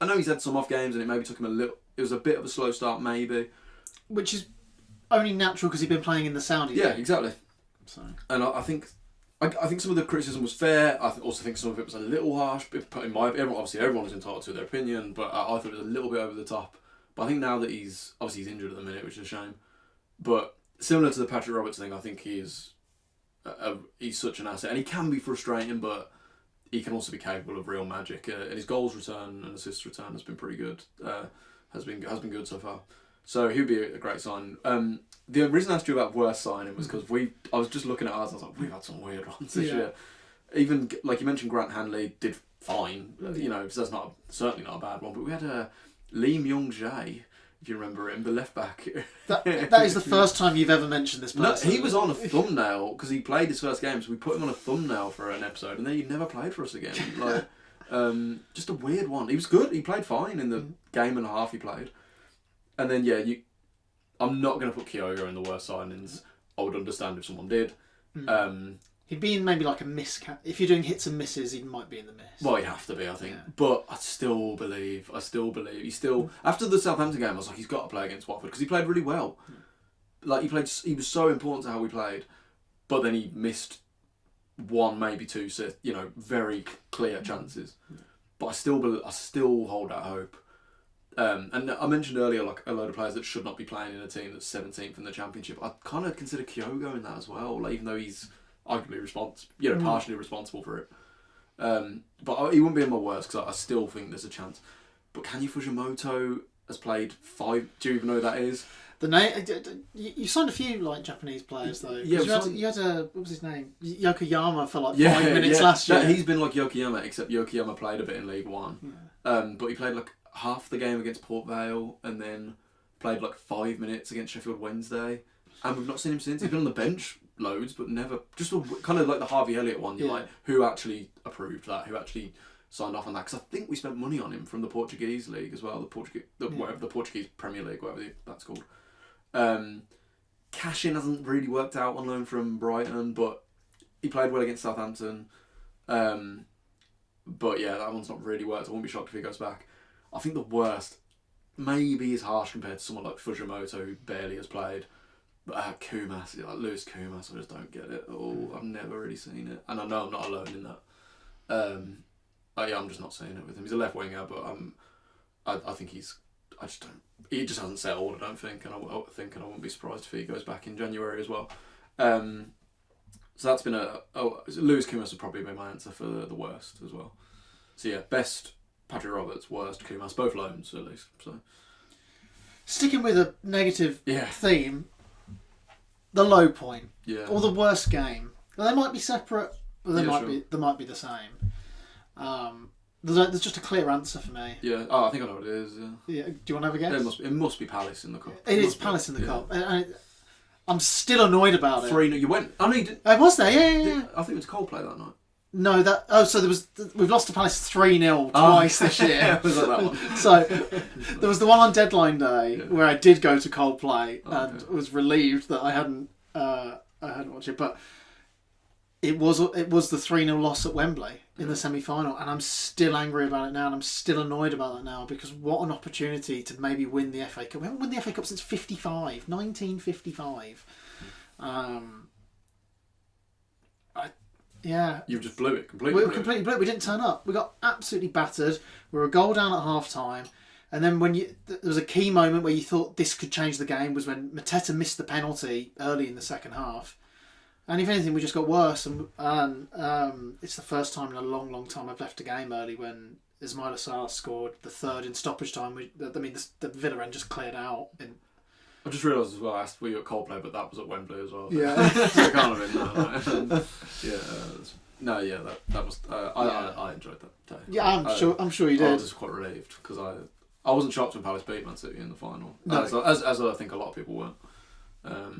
I know he's had some off games and it maybe took him a little... It was a bit of a slow start, maybe. Which is only natural because he'd been playing in the Saudi. Yeah, exactly. So. And I think some of the criticism was fair. I also think some of it was a little harsh. Everyone is entitled to their opinion, but I thought it was a little bit over the top. But I think now that he's injured at the minute, which is a shame. But similar to the Patrick Roberts thing, I think he's such an asset, and he can be frustrating, but he can also be capable of real magic. And his goals return and assists return has been pretty good. Has been good so far. So he'd be a great sign. The reason I asked you about worst signing was because I was just looking at ours and I was like, we've had some weird ones this year. Even like you mentioned, Grant Hanley did fine. So that's certainly not a bad one. But we had Lee Myung-jae. If you remember him, the left back. That is the first time you've ever mentioned this person. No, he was on a thumbnail because he played his first game, so we put him on a thumbnail for an episode, and then he never played for us again. Just a weird one. He was good. He played fine in the game and a half he played. And then I'm not going to put Kyogo in the worst signings. I would understand if someone did. He'd be in maybe like a miss. If you're doing hits and misses, he might be in the miss. Well, he'd have to be, I think. Yeah. But I still believe. After the Southampton game, I was like, he's got to play against Watford because he played really well. Like he was so important to how we played. but then he missed one, maybe two, very clear chances. But I still hold out hope. And I mentioned earlier, like, a load of players that should not be playing in a team that's 17th in the Championship. I kind of consider Kyogo in that as well, like, even though he's arguably partially responsible for it. But he wouldn't be in my worst because I still think there's a chance. But Kanye Fujimoto has played 5. Do you even know who that is? The name you signed a few like Japanese players though. Yeah, you had what was his name? Yokoyama for like 5 minutes last year. He's been like Yokoyama, except Yokoyama played a bit in League One. Yeah. But he played like half the game against Port Vale and then played like 5 minutes against Sheffield Wednesday. And we've not seen him since. He's been on the bench loads, but never. Just kind of like the Harvey Elliott one. You're like, who actually approved that? Who actually signed off on that? Because I think we spent money on him from the Portuguese league as well. Whatever the Portuguese Premier League, whatever that's called. Cashin hasn't really worked out on loan from Brighton, but he played well against Southampton. But yeah, that one's not really worked. I won't be shocked if he goes back. I think the worst maybe is harsh compared to someone like Fujimoto, who barely has played. But Kumas, like Lewis Kumas, I just don't get it at all. I've never really seen it, and I know I'm not alone in that. I'm just not seeing it with him. He's a left winger, but I think he just hasn't settled, I don't think, and I won't be surprised if he goes back in January as well. So that's been Lewis Kumas would probably be my answer for the worst as well. So yeah, best Patrick Roberts, worst Kumas, both loans at least. So sticking with a negative theme, the low point, or the worst game. Well, they might be separate, but they might be the same. There's just a clear answer for me. Yeah. Oh, I think I know what it is. Yeah. Do you want to have a guess? It must be Palace in the cup. It is Palace in the cup. I'm still annoyed about it. 3-0. You went. I know you didn't. Was there? Yeah. I think it was Coldplay that night. No, so we've lost to Palace 3-0 twice this year. Was that one? So there was the one on deadline day where I did go to Coldplay and was relieved that I hadn't watched it, but it was the 3-0 loss at Wembley in the semi-final, and I'm still angry about it now, and I'm still annoyed about that now, because what an opportunity to maybe win the FA Cup. We haven't won the FA Cup since 1955. You just blew it completely. We completely blew it. We didn't turn up. We got absolutely battered. We were a goal down at half time. And then there was a key moment where you thought this could change the game, was when Mateta missed the penalty early in the second half. And if anything, we just got worse. And it's the first time in a long, long time I've left a game early when Ismail Assar scored the third in stoppage time. The Villa end just cleared out. I just realised as well, I asked were you at Coldplay, but that was at Wembley as well. Yeah. So it can't have been that was. I enjoyed that day. Yeah, I'm sure you did. I was quite relieved because I wasn't shocked when Palace beat Man City in the final. No. As I think a lot of people weren't. A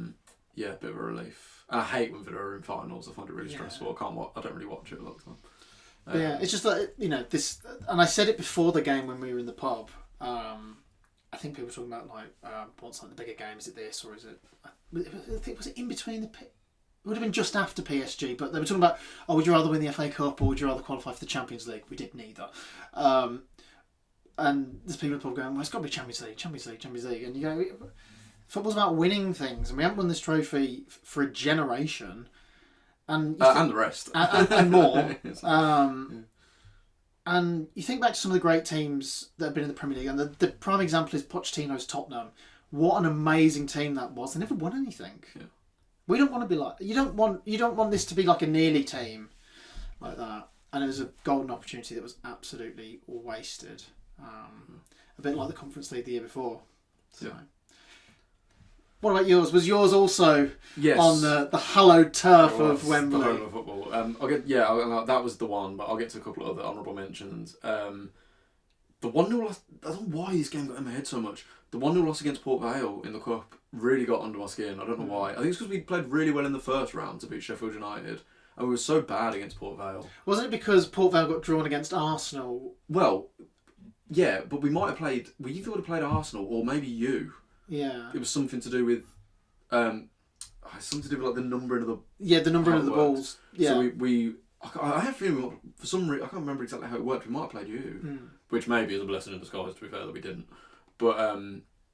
bit of a relief. And I hate when Villa are in finals. I find it really stressful. I don't really watch it a lot of the time. It's just that this, and I said it before the game when we were in the pub. I think people were talking about what's like the bigger game? Is it this or is it? I think was it in between the? It would have been just after PSG, but they were talking about would you rather win the FA Cup or would you rather qualify for the Champions League? We did neither. And there's people going, well, it's got to be Champions League, and you go, football's about winning things, and we haven't won this trophy for a generation, and the rest, and more. And you think back to some of the great teams that have been in the Premier League, and the prime example is Pochettino's Tottenham. What an amazing team that was! They never won anything. Yeah. We don't want to be like you. Don't want this to be like a nearly team like that. And it was a golden opportunity that was absolutely wasted. A bit like the Conference League the year before. So. Yeah. What about yours? Was yours also on the hallowed turf of Wembley? The home of football. That was the one, but I'll get to a couple of other honourable mentions. The 1-0 loss, I don't know why this game got in my head so much. The 1-0 loss against Port Vale in the Cup really got under my skin. I don't know why. I think it's because we played really well in the first round to beat Sheffield United, and we were so bad against Port Vale. Wasn't it because Port Vale got drawn against Arsenal? Well, yeah, but we might have played... We either would have played Arsenal or maybe you. Yeah. It was something to do with... something to do with like the numbering of the... Yeah, the numbering of the balls. Yeah. So I have a feeling, for some reason, I can't remember exactly how it worked. We might have played you, which maybe is a blessing in disguise, to be fair, that we didn't. But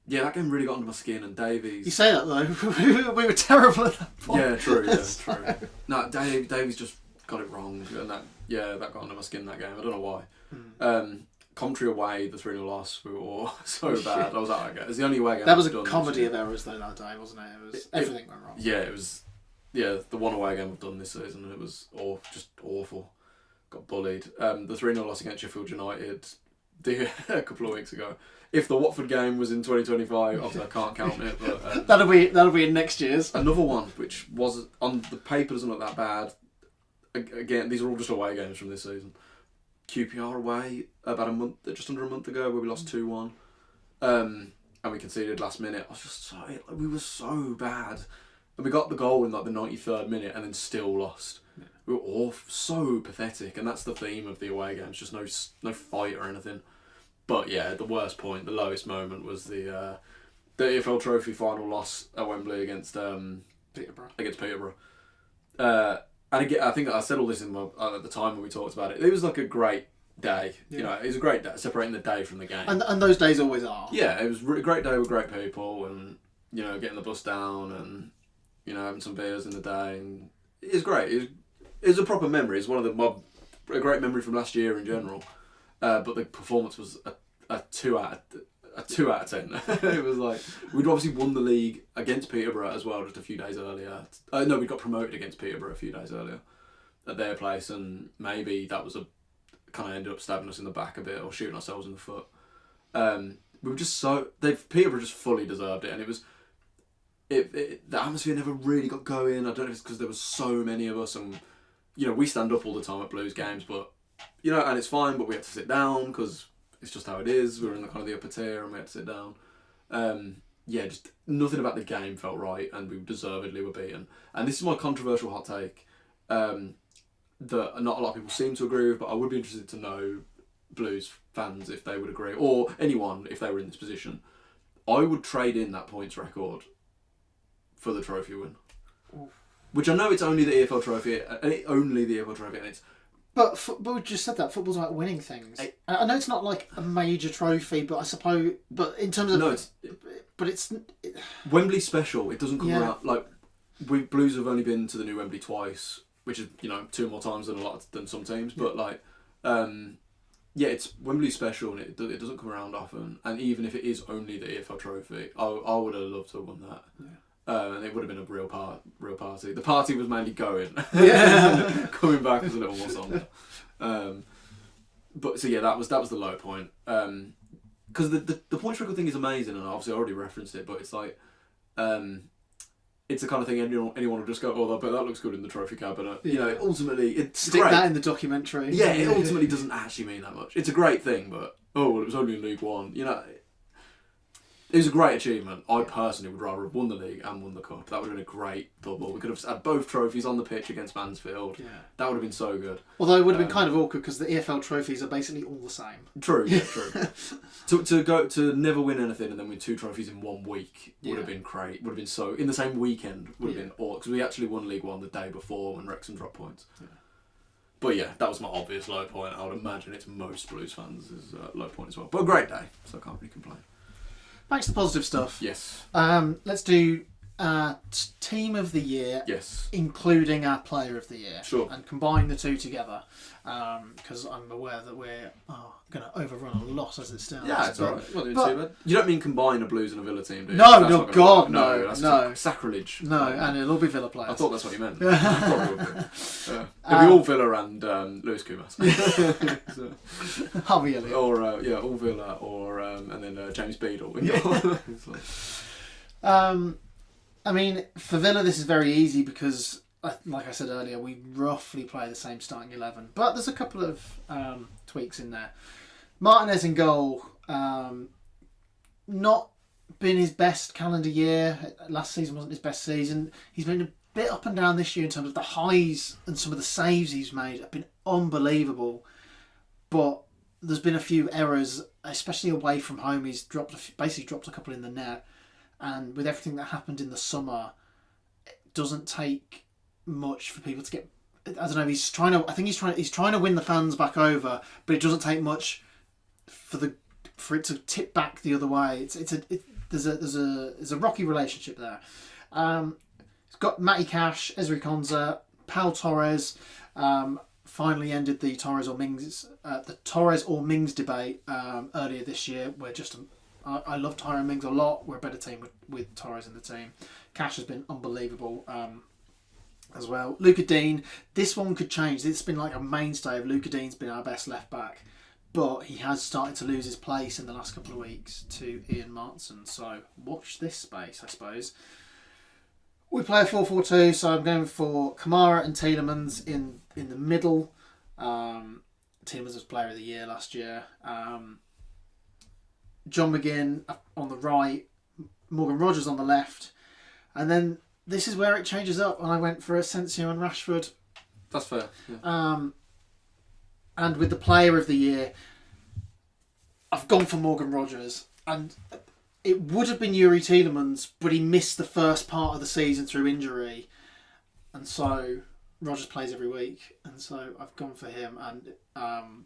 Yeah, that game really got under my skin, and Davies... You say that though, we were terrible at that point. Yeah, true, true. No, Davies just got it wrong, and that got under my skin that game. I don't know why. Coventry away, the 3-0 loss, we were all so bad. I was like, okay, it's the only away game. That was a comedy of errors though that day, wasn't it? Everything went wrong. Yeah, it was. Yeah, the one away game I've done this season, it was just awful. Got bullied. The 3-0 loss against Sheffield United a couple of weeks ago. If the Watford game was in 2025, obviously I can't count it, but that'll be in next year's. Another one which was on the paper doesn't look that bad. Again, these are all just away games from this season. QPR away just under a month ago, where we lost 2-1, and we conceded last minute. We were so bad, and we got the goal in like the 93rd minute, and then still lost. Yeah. We were awful, so pathetic, and that's the theme of the away games. Just no fight or anything. But yeah, the worst point, the lowest moment was the EFL Trophy final loss at Wembley against Peterborough. And again, I think I said all this at the time when we talked about it. It was like a great day. Yeah. You know, it was a great day, separating the day from the game. And those days always are. Yeah, it was a great day with great people, and you know, getting the bus down, and you know, having some beers in the day, and it was great. It was a proper memory. It's one of a great memory from last year in general. But the performance was a 2 out of 10. It was like we'd obviously won the league against Peterborough as well just a few days earlier. No, we got promoted against Peterborough a few days earlier at their place, and maybe that was kind of ended up stabbing us in the back a bit or shooting ourselves in the foot. We were just Peterborough just fully deserved it, and it was the atmosphere never really got going. I don't know if it's because there was so many of us, and you know, we stand up all the time at Blues games, but you know, and it's fine, but we had to sit down because it's just how it is. We were in the kind of the upper tier and we had to sit down. Yeah, just nothing about the game felt right, and we deservedly were beaten. And this is my controversial hot take that not a lot of people seem to agree with, but I would be interested to know Blues fans if they would agree, or anyone if they were in this position. I would trade in that points record for the trophy win. Oof. Which I know it's only the EFL trophy, and it's... But we just said that football's about winning things. I know it's not like a major trophy, but I suppose. But in terms of it's Wembley special. It doesn't come around like Blues have only been to the new Wembley twice, which is 2 more times than some teams. But it's Wembley special, and it doesn't come around often. And even if it is only the EFL trophy, I would have loved to have won that. Yeah. And it would have been a real party. The party was mainly going. Yeah. Coming back was a little more somber. But so yeah, that was the low point. Because the points record thing is amazing, and obviously I already referenced it, but it's like, it's the kind of thing anyone will just go, oh, but that looks good in the trophy cabinet. Yeah. You know, ultimately it's stick great. That in the documentary. Yeah, it ultimately doesn't actually mean that much. It's a great thing, but it was only in League One. You know. It was a great achievement. I personally would rather have won the league and won the cup. That would have been a great double. We could have had both trophies on the pitch against Mansfield. Yeah. That would have been so good. Although it would have been kind of awkward because the EFL trophies are basically all the same. True, yeah, true. to never win anything and then win 2 trophies in 1 week would have been great. Would have been so in the same weekend would have been awesome, because we actually won League One the day before when Wrexham dropped points. Yeah. But yeah, that was my obvious low point. I would imagine it's most Blues fans' low point as well. But a great day, so I can't really complain. Back to the positive stuff. Yes. Let's do team of the year. Yes. Including our player of the year. Sure. And combine the two together, because I'm aware that we're going to overrun a lot as it stands. Yeah, it's alright. Not doing too bad. You don't mean combine a Blues and a Villa team, do you? No, God, no. That's sacrilege. No, and it'll all be Villa players. I thought that's what you meant. Probably would be. It'll be all Villa and Lewis Kumas. Harvey Elliott. Or all Villa, or and then James Beadle. I mean, for Villa, this is very easy because, like I said earlier, we roughly play the same starting 11. But there's a couple of tweaks in there. Martinez in goal, not been his best calendar year. Last season wasn't his best season. He's been a bit up and down this year in terms of the highs, and some of the saves he's made have been unbelievable. But there's been a few errors, especially away from home. He's basically dropped a couple in the net. And with everything that happened in the summer, it doesn't take much for people to get. I don't know. I think he's trying to win the fans back over, but it doesn't take much for it to tip back the other way. there's a rocky relationship there. It's got Matty Cash, Ezri Konsa, Pau Torres. Finally ended the Torres or Mings debate earlier this year. I love Tyrone Mings a lot. We're a better team with Torres in the team. Cash has been unbelievable as well. Luca Dean, this one could change. It's been like a mainstay of Luca Dean's been our best left back, but he has started to lose his place in the last couple of weeks to Ian Martson. So watch this space, I suppose. We play a 4-4-2, so I'm going for Kamara and Tielemans in the middle. Tielemans was Player of the Year last year. John McGinn on the right, Morgan Rogers on the left, and then this is where it changes up, and I went for Asensio and Rashford. That's fair. Yeah. And with the Player of the Year, I've gone for Morgan Rogers, and it would have been Yuri Tielemans, but he missed the first part of the season through injury, and so Rogers plays every week, and so I've gone for him. And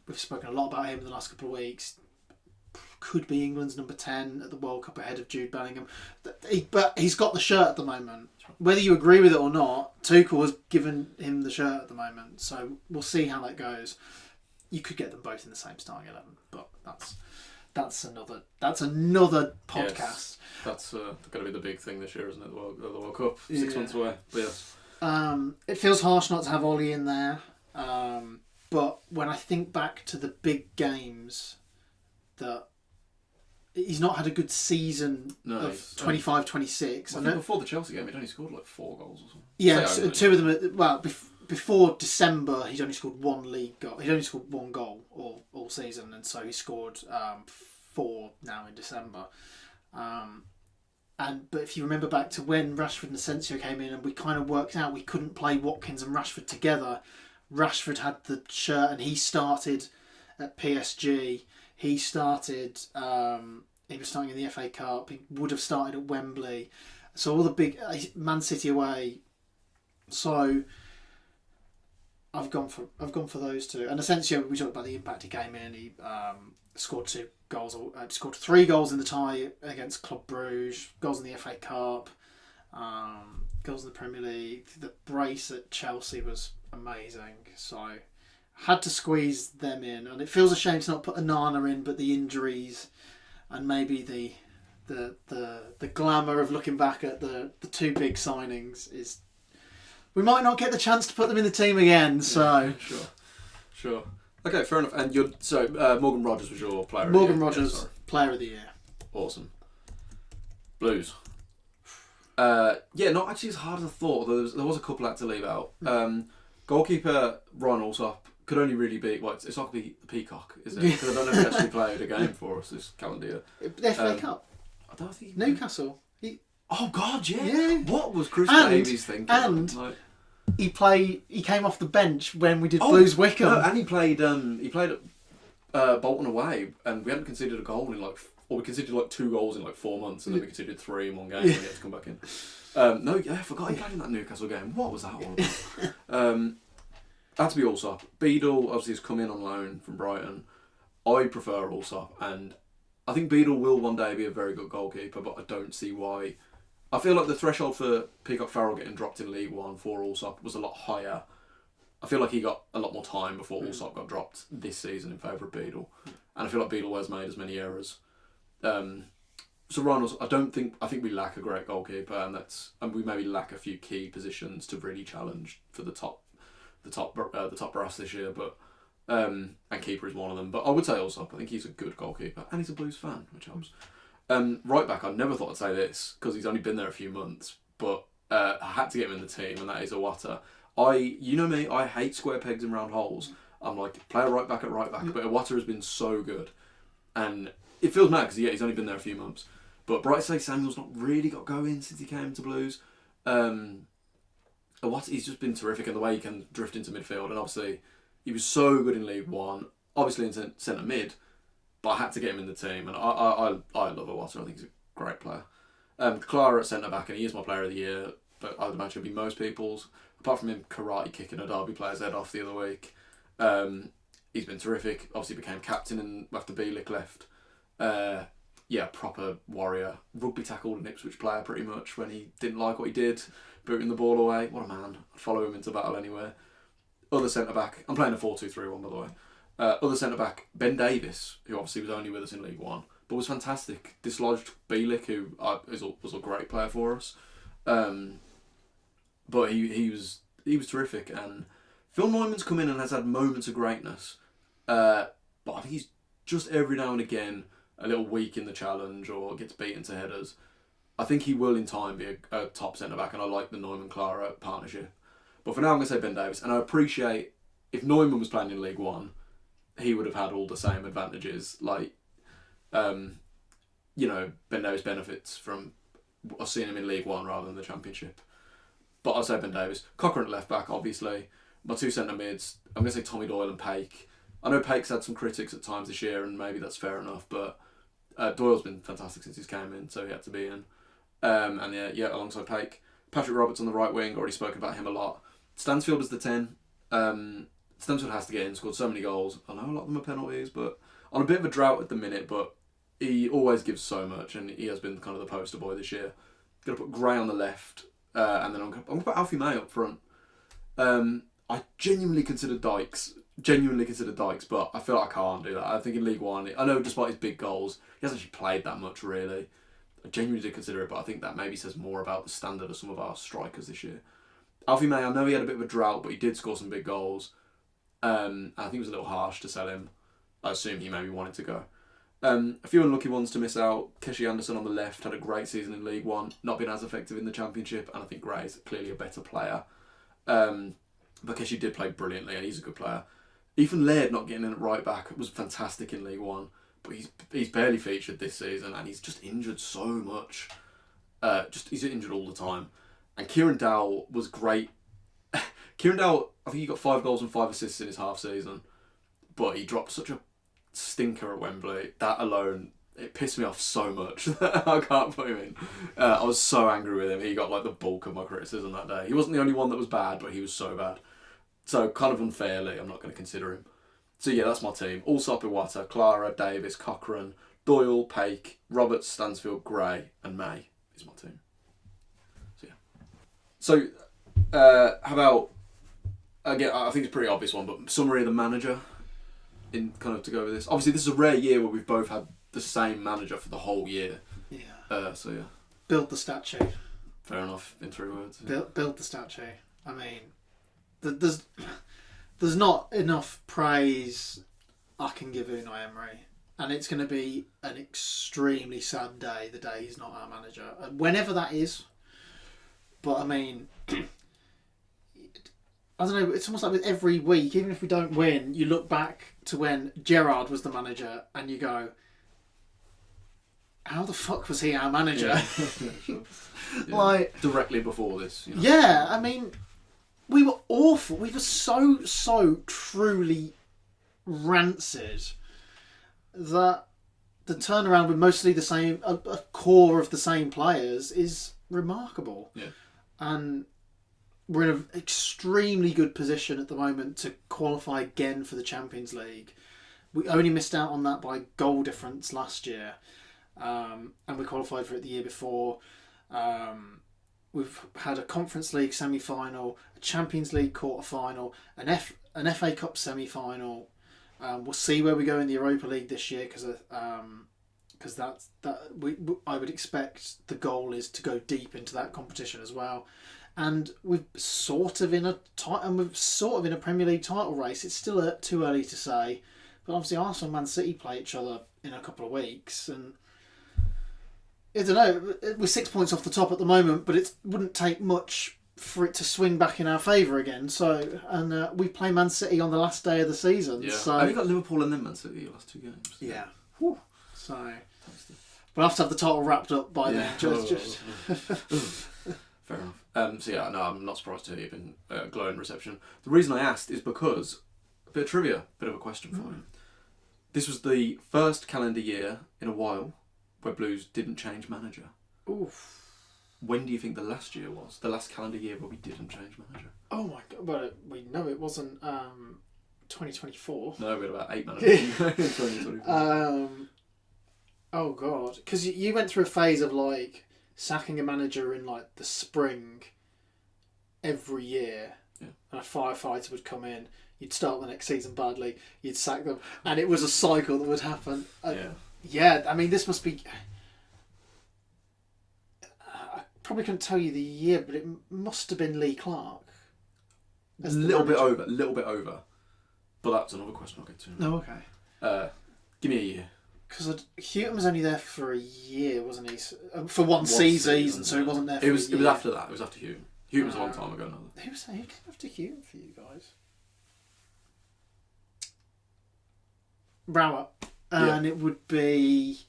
we've spoken a lot about him in the last couple of weeks. Could be England's number 10 at the World Cup ahead of Jude Bellingham, but he's got the shirt at the moment. Whether you agree with it or not, Tuchel has given him the shirt at the moment, so we'll see how that goes. You could get them both in the same starting 11, but that's another podcast. Yes, that's going to be the big thing this year, isn't it? The World Cup, 6 months away. But yes. It feels harsh not to have Ollie in there, but when I think back to the big games, that he's not had a good season of 25-26. I think before the Chelsea game, he'd only scored like 4 goals or something. Yeah, two of them. Before December, he'd only scored 1 league goal. He'd only scored 1 goal all season, and so he scored 4 now in December. But if you remember back to when Rashford and Asensio came in, and we kind of worked out we couldn't play Watkins and Rashford together. Rashford had the shirt, and he started at PSG. He started. He was starting in the FA Cup. He would have started at Wembley. So all the big Man City away. So I've gone for those two. And Asensio, we talked about the impact he came in. He scored 2 goals. Scored 3 goals in the tie against Club Brugge. Goals in the FA Cup. Goals in the Premier League. The brace at Chelsea was amazing. So had to squeeze them in, and it feels a shame to not put Onana in, but the injuries and maybe the glamour of looking back at the 2 big signings is we might not get the chance to put them in the team again. So yeah, sure. Okay, fair enough. And Morgan Rogers was your player. Morgan Rogers, Player of the Year. Awesome. Blues. Not actually as hard as I thought. There was a couple I had to leave out. Goalkeeper Ryan Alsop could only really be it's not the Peacock, is it? Because I don't know if he actually played a game for us this calendar year. The FA Cup. I don't think Newcastle. Oh God, yeah. What was Chris Davies thinking? And he came off the bench when we did Blues Wickham. No, and he played at Bolton away, and we hadn't conceded a goal in we conceded 2 goals in 4 months, and then we conceded 3 in 1 game, and he had to come back in. I forgot he played in that Newcastle game. What was that all about? Had to be Allsop. Beadle obviously has come in on loan from Brighton. I prefer Allsop, and I think Beadle will one day be a very good goalkeeper, but I don't see why. I feel like the threshold for Peacock Farrell getting dropped in League One for Allsop was a lot higher. I feel like he got a lot more time before Allsop got dropped this season in favour of Beadle, and I feel like Beadle has made as many errors. So Ryan, I think we lack a great goalkeeper, and we maybe lack a few key positions to really challenge for the top brass this year. But and keeper is one of them. But I would say Allsop. I think he's a good goalkeeper, and he's a Blues fan, which helps. Right back, I never thought I'd say this because he's only been there a few months, but I had to get him in the team, and that is Iwata. You know me, I hate square pegs in round holes. I'm like, play a right back at right back, but Iwata has been so good, and it feels mad because he's only been there a few months. But Bright Say Samuel's not really got going since he came to Blues. He's just been terrific in the way he can drift into midfield, and obviously he was so good in League One, obviously in centre mid, but I had to get him in the team, and I love Iwata. I think he's a great player. Clara at centre back, and he is my player of the year, but I'd imagine it'd be most people's. Apart from him karate kicking a Derby player's head off the other week, he's been terrific. Obviously became captain after Bielik left. proper warrior. Rugby tackled an Ipswich player pretty much when he didn't like what he did, booting the ball away. What a man. I'd follow him into battle anywhere. Other centre-back, I'm playing a 4-2-3-1 by the way. Other centre-back, Ben Davis, who obviously was only with us in League One, but was fantastic. Dislodged Bielik, who was a great player for us. But he was terrific. And Phil Neumann's come in and has had moments of greatness. But I think he's just every now and again a little weak in the challenge or gets beaten to headers. I think he will in time be a top centre-back, and I like the Neumann-Clara partnership. But for now I'm going to say Ben Davis. And I appreciate, if Neumann was playing in League One, he would have had all the same advantages. Like, Ben Davis benefits from us seeing him in League One rather than the Championship. But I'll say Ben Davis. Cochrane at left back, obviously. My two centre mids, I'm going to say Tommy Doyle and Paik. I know Paik's had some critics at times this year, and maybe that's fair enough, but Doyle's been fantastic since he's came in, so he had to be in. Alongside Paik. Patrick Roberts on the right wing, already spoken about him a lot. Stansfield is the 10. Stansfield has to get in, scored so many goals. I know a lot of them are penalties, but on a bit of a drought at the minute, but he always gives so much, and he has been kind of the poster boy this year. Going to put Gray on the left, and then I'm going to put Alfie May up front. I genuinely considered Dykes, but I feel like I can't do that. I think in League One, I know despite his big goals, he hasn't actually played that much really. I genuinely did consider it, but I think that maybe says more about the standard of some of our strikers this year. Alfie May, I know he had a bit of a drought, but he did score some big goals. I think it was a little harsh to sell him. I assume he maybe wanted to go. A few unlucky ones to miss out. Keshi Anderson on the left had a great season in League One, not been as effective in the Championship, and I think Gray is clearly a better player. But Keshi did play brilliantly, and he's a good player. Ethan Laird not getting in at right back was fantastic in League One, but he's barely featured this season, and he's just injured so much. He's injured all the time. And Kieran Dowell was great. Kieran Dowell, I think he got 5 goals and 5 assists in his half season, but he dropped such a stinker at Wembley. That alone, it pissed me off so much that I can't put him in. I was so angry with him. He got like the bulk of my criticism that day. He wasn't the only one that was bad, but he was so bad. So kind of unfairly, I'm not going to consider him. So yeah, that's my team. Allsop, Iwata, Clara, Davis, Cochrane, Doyle, Paik, Roberts, Stansfield, Gray, and May is my team. So how about, again, I think it's a pretty obvious one, but summary of the manager in kind of to go with this. Obviously, this is a rare year where we've both had the same manager for the whole year. Yeah. Build the statue. Fair enough, in 3 words. Yeah. Build the statue. I mean, there's not enough praise I can give Unai Emery. And it's going to be an extremely sad day, the day he's not our manager. Whenever that is. But I mean, I don't know, it's almost like with every week, even if we don't win, you look back to when Gerrard was the manager and you go, how the fuck was he our manager? Yeah. Sure. Yeah. Like, directly before this. Yeah, I mean, we were awful. We were so truly rancid that the turnaround with mostly the same, a core of the same players is remarkable. Yeah. And we're in an extremely good position at the moment to qualify again for the Champions League. We only missed out on that by goal difference last year. And we qualified for it the year before. We've had a Conference League semi-final, a Champions League quarter-final, an FA Cup semi-final. We'll see where we go in the Europa League this year because I would expect the goal is to go deep into that competition as well. And we're sort of in a Premier League title race. It's still too early to say, but obviously Arsenal and Man City play each other in a couple of weeks, and I don't know. We're 6 points off the top at the moment, but it wouldn't take much for it to swing back in our favour again. So, and we play Man City on the last day of the season. Yeah. So have you got Liverpool and then Man City your last 2 games? Yeah. Whew. So we'll have to have the title wrapped up by then. Just. Fair enough. I'm not surprised to hear you've been glowing reception. The reason I asked is because a bit of trivia, bit of a question for you. This was the first calendar year in a while where Blues didn't change manager. Oof. When do you think the last year was? The last calendar year where we didn't change manager? Oh my god! Well, we know it wasn't 2024. No, we had about 8 managers in 2024. Oh God, because you went through a phase of like sacking a manager in like the spring every year, Yeah. and a firefighter would come in. You'd start the next season badly. You'd sack them, and it was a cycle that would happen. Yeah. I mean, this must be. I probably couldn't tell you the year, but it must have been Lee Clark. A little bit over. But that's another question I'll get to. Oh, okay. Give me a year. Because Houghton was only there for a year, wasn't he? For one season, so he wasn't there for a year. It was after that. It was after Houghton. Houghton was a long time ago now. Who came after Houghton for you guys? Brower. And it would be...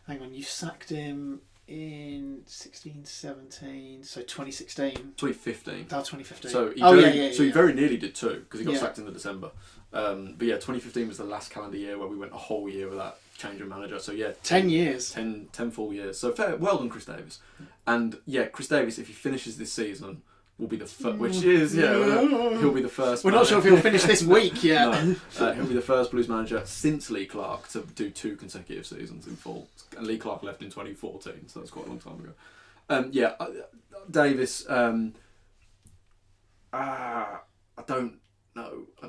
Hang on, you sacked him in 16, 17, so 2016. 2015. Oh, 2015. So he very nearly did too, because he got sacked in the December. But yeah, 2015 was the last calendar year where we went a whole year without changing manager. So yeah, 10 years. 10 full years. So fair, well done, Chris Davis. And yeah, Chris Davis, if he finishes this season, will be the first, which is, he'll be the first. We're not sure if he'll finish this week yet. No, he'll be the first Blues manager since Lee Clark to do 2 consecutive seasons in full. And Lee Clark left in 2014, so that's quite a long time ago. Davis, I don't know. I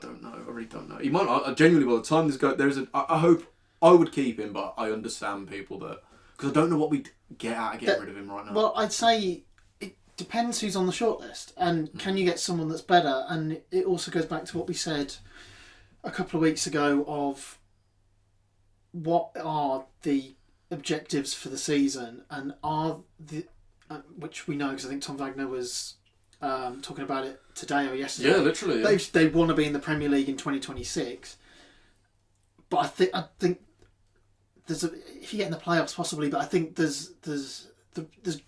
really don't know. He might. I genuinely, by the time this goes, I hope I would keep him, but I understand people that, because I don't know what we'd get out of getting rid of him right now. Well, I'd say it depends who's on the shortlist, and can you get someone that's better? And it also goes back to what we said a couple of weeks ago of what are the objectives for the season, and are the which we know, because I think Tom Wagner was talking about it today or yesterday. Yeah, literally. Yeah. They want to be in the Premier League in 2026, but I think there's if you get in the playoffs possibly, but I think there's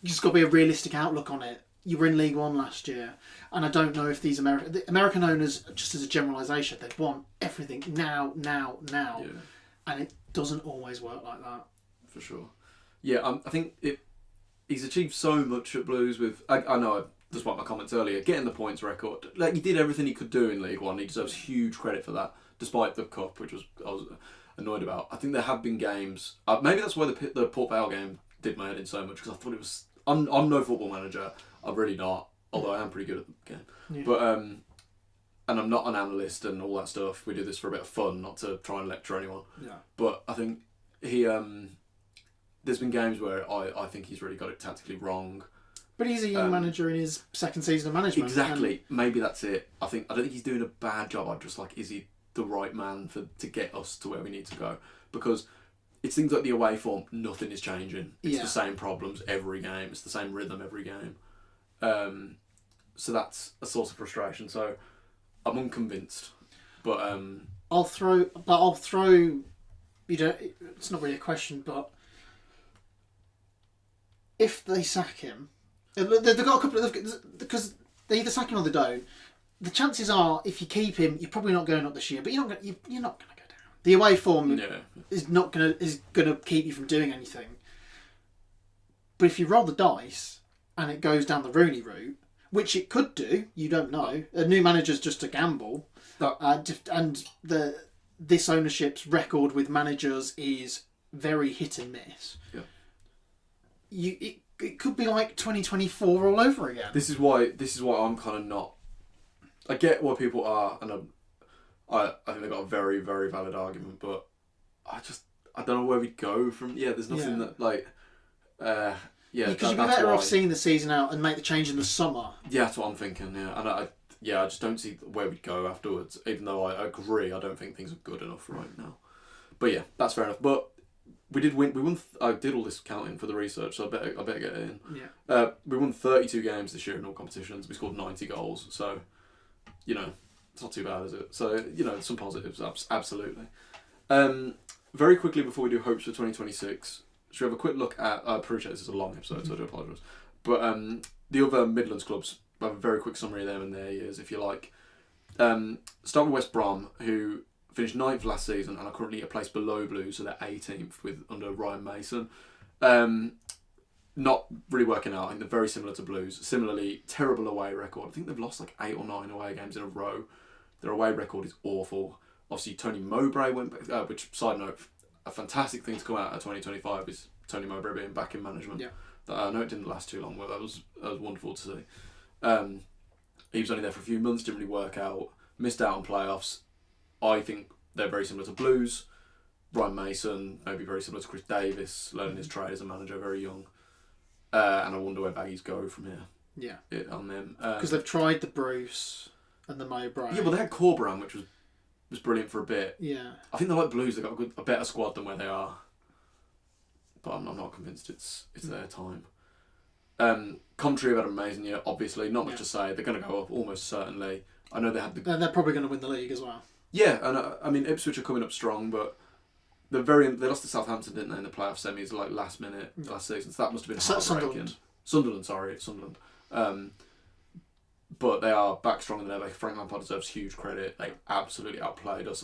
just got to be a realistic outlook on it. You were in League One last year, and I don't know if these American owners, just as a generalisation, they want everything now, Yeah. and it doesn't always work like that. For sure. Yeah, I think he's achieved so much at Blues with. I know, despite my comments earlier, getting the points record. Like, he did everything he could do in League One. He deserves huge credit for that, despite the cup, which I was annoyed about. I think there have been games. Maybe that's why the Port Vale game did my head in so much, because I thought it was. I'm no football manager. I'm really not. Although I am pretty good at the game. Yeah. But and I'm not an analyst and all that stuff. We do this for a bit of fun, not to try and lecture anyone. Yeah. But I think he. There's been games where I think he's really got it tactically wrong. But he's a young manager in his second season of management. Exactly. Maybe that's it. I don't think he's doing a bad job. I'm just like, is he the right man to get us to where we need to go? Because it's things like the away form, nothing is changing. It's the same problems every game. It's the same rhythm every game. So that's a source of frustration. So I'm unconvinced. But I'll throw. You know, it's not really a question, but if they sack him, they've got a couple of, because they either sack him or they don't. The chances are, if you keep him, you're probably not going up this year. But you're not going to go down. The away form is gonna keep you from doing anything. But if you roll the dice and it goes down the Rooney route, which it could do, you don't know. A new manager's just a gamble, and this ownership's record with managers is very hit and miss. Yeah. It could be like 2024 all over again. This is why I'm kind of not. I get why people are, and I think they've got a very, very valid argument, but I don't know where we go from. Yeah, there's nothing that like. Because you'd be better off seeing the season out and make the change in the summer. Yeah, that's what I'm thinking. Yeah, and I just don't see where we'd go afterwards. Even though I agree, I don't think things are good enough right now. But yeah, that's fair enough. But we did win. We won. I did all this counting for the research, so I better get it in. Yeah. We won 32 games this year in all competitions. We scored 90 goals. So, it's not too bad, is it? So, some positives, absolutely. Very quickly before we do hopes for 2026, should we have a quick look at... I appreciate this is a long episode, so I do apologise. But the other Midlands clubs, I have a very quick summary of them and their years, if you like. Start with West Brom, who finished 9th last season and are currently a place below Blues, so they're 18th under Ryan Mason. Not really working out. I think they're very similar to Blues. Similarly, terrible away record. I think they've lost like 8 or 9 away games in a row. Their away record is awful. Obviously, Tony Mowbray went back, which, side note, a fantastic thing to come out of 2025 is Tony Mowbray being back in management. Yeah. I know it didn't last too long, but that was wonderful to see. He was only there for a few months, didn't really work out, missed out on playoffs. I think they're very similar to Blues. Ryan Mason, maybe very similar to Chris Davis, learning his trade as a manager very young. And I wonder where Baggies go from here. Yeah. On them. Because they've tried the Bruce and the Mowbray. Yeah, well, they had Corberan, which was brilliant for a bit. Yeah. I think they're like Blues, they've got a better squad than where they are. But I'm not convinced it's their time. Coventry have had an amazing year, obviously. Not much to say. They're going to go up almost certainly. I know they had And they're probably going to win the league as well. Yeah, and I mean, Ipswich are coming up strong, but they lost to Southampton, didn't they, in the playoff semis, like last minute, last season. So that must have been heartbreaking. Sunderland. But they are back stronger than ever. Frank Lampard deserves huge credit. They absolutely outplayed us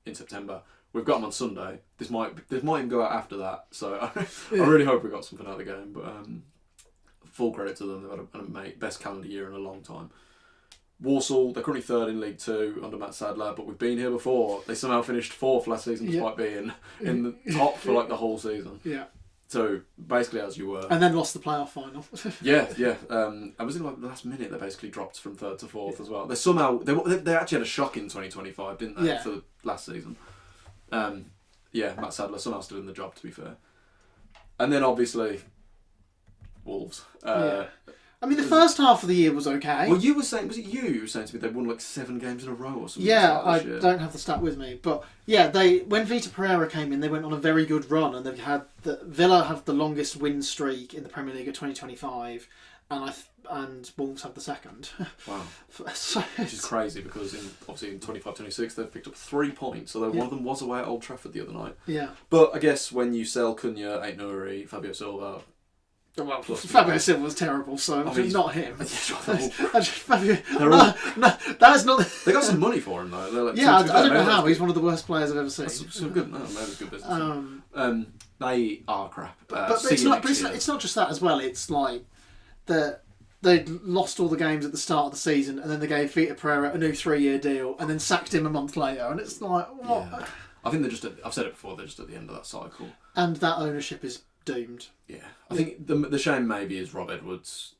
in September. We've got them on Sunday. This might even go out after that. So I really hope we got something out of the game. But full credit to them. They've had a best calendar year in a long time. Walsall, they're currently third in League Two under Matt Sadler, but we've been here before. They somehow finished fourth last season despite being in the top for like the whole season. Yeah. So basically, as you were, and then lost the playoff final. yeah. I was in like the last minute. They basically dropped from third to fourth as well. They actually had a shock in 2025, didn't they? For last season. Matt Sadler somehow still in the job, to be fair. And then obviously, Wolves. I mean, the first half of the year was okay. Well, you were saying, was it you who were saying to me they won like 7 games in a row or something? Yeah, I don't have the stat with me. But yeah, when Vita Pereira came in, they went on a very good run, and Villa have the longest win streak in the Premier League of 2025, and Wolves have the second. Wow. Which is crazy because obviously in 25-26 they've picked up 3 points, although one of them was away at Old Trafford the other night. Yeah. But I guess when you sell Cunha, Ait-Nouri, Fabio Silva... Well, Fabio Silva was terrible, so not him. Fabio, that is not. They got some money for him though. Like, I don't know how. He's one of the worst players I've ever seen. That's some good. No, that was good business. They are crap. But it's not just that as well. It's like they'd lost all the games at the start of the season, and then they gave Vita Pereira a new 3-year deal, and then sacked him a month later, and it's like what? Yeah. I think they're just. I've said it before. They're just at the end of that cycle. And that ownership is doomed. Yeah, I think the shame maybe is Rob Edwards.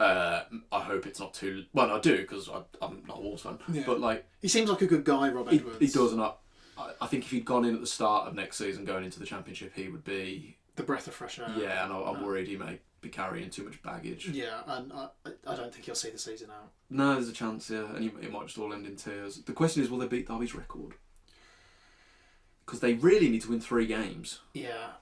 I hope it's not too. Well, I do because I'm not a Wolves fan. Yeah. But like, he seems like a good guy, Rob Edwards. He does, and I think if he'd gone in at the start of next season, going into the Championship, he would be the breath of fresh air. Yeah, and I'm worried he may be carrying too much baggage. Yeah, and I don't think he'll see the season out. No, there's a chance. Yeah, and it might just all end in tears. The question is, will they beat Derby's record? Because they really need to win 3 games. Yeah.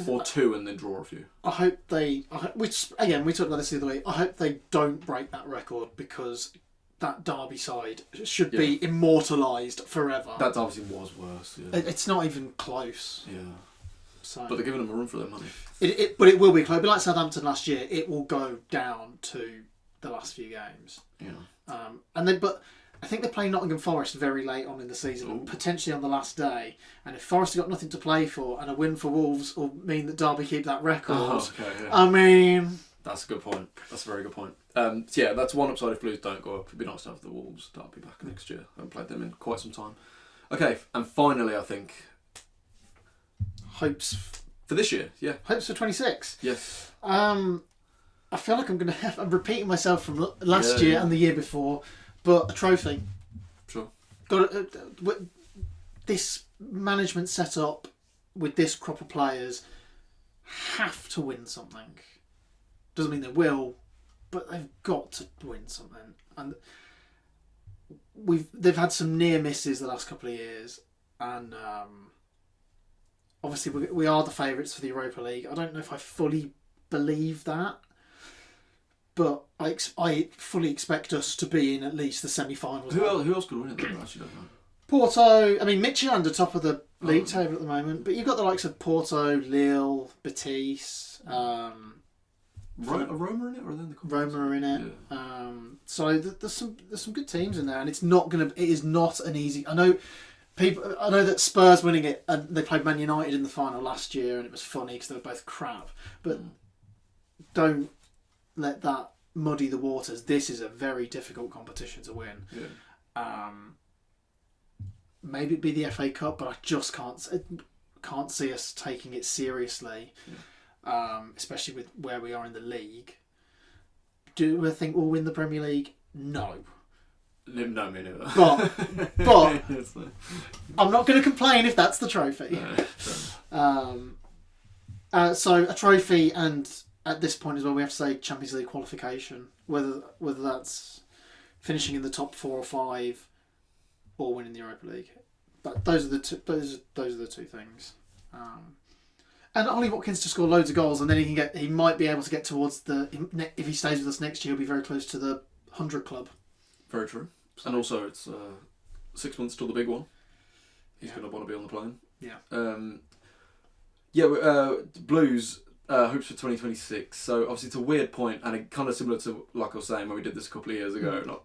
Or 2 and then draw a few. I hope we talked about this the other week. I hope they don't break that record because that Derby side should be immortalised forever. That obviously was worse. Yeah. It's not even close. Yeah. So, but they're giving them a run for their money. But it will be close. But like Southampton last year, it will go down to the last few games. Yeah. But I think they're playing Nottingham Forest very late on in the season, potentially on the last day. And if Forest have got nothing to play for, and a win for Wolves will mean that Derby keep that record. I mean, that's a good point. That's a very good point. So yeah, that's one upside if Blues don't go up. It'd be nice to have the Wolves Derby back next year. I haven't played them in quite some time. Okay, and finally, I think hopes for this year. Yeah, hopes for 26. Yes. I feel like I'm repeating myself from last year and the year before. But a trophy. Sure. Got this management set up with this crop of players have to win something. Doesn't mean they will, but they've got to win something. And they've had some near misses the last couple of years, and obviously we are the favourites for the Europa League. I don't know if I fully believe that. But I fully expect us to be in at least the semi-finals. Who else could win it though? I actually don't know. Porto, I mean, Midtjylland are top of the league table at the moment, but you've got the likes of Porto, Lille, Betis. Are Roma in it, or are they in the conference? Roma are in it. Yeah. So there's some good teams in there, and it is not an easy. I know that Spurs winning it, and they played Man United in the final last year, and it was funny because they were both crap. But don't let that muddy the waters. This is a very difficult competition to win. Yeah. maybe it'd be the FA Cup, but I just can't see us taking it seriously, especially with where we are in the league. Do I think we'll win the Premier League? No. No, me neither. But I'm not going to complain if that's the trophy. No, so a trophy, and at this point as well, we have to say Champions League qualification. Whether that's finishing in the top 4 or 5, or winning the Europa League. But those are the two. Those are the two things. And Ollie Watkins to score loads of goals, and then he might be able to get towards if he stays with us next year, he'll be very close to the 100 club. Very true. And also, it's 6 months till the big one. He's going to want to be on the plane. Yeah. Blues hopes for 2026. So obviously it's a weird point, and it kind of similar to like I was saying when we did this a couple of years ago.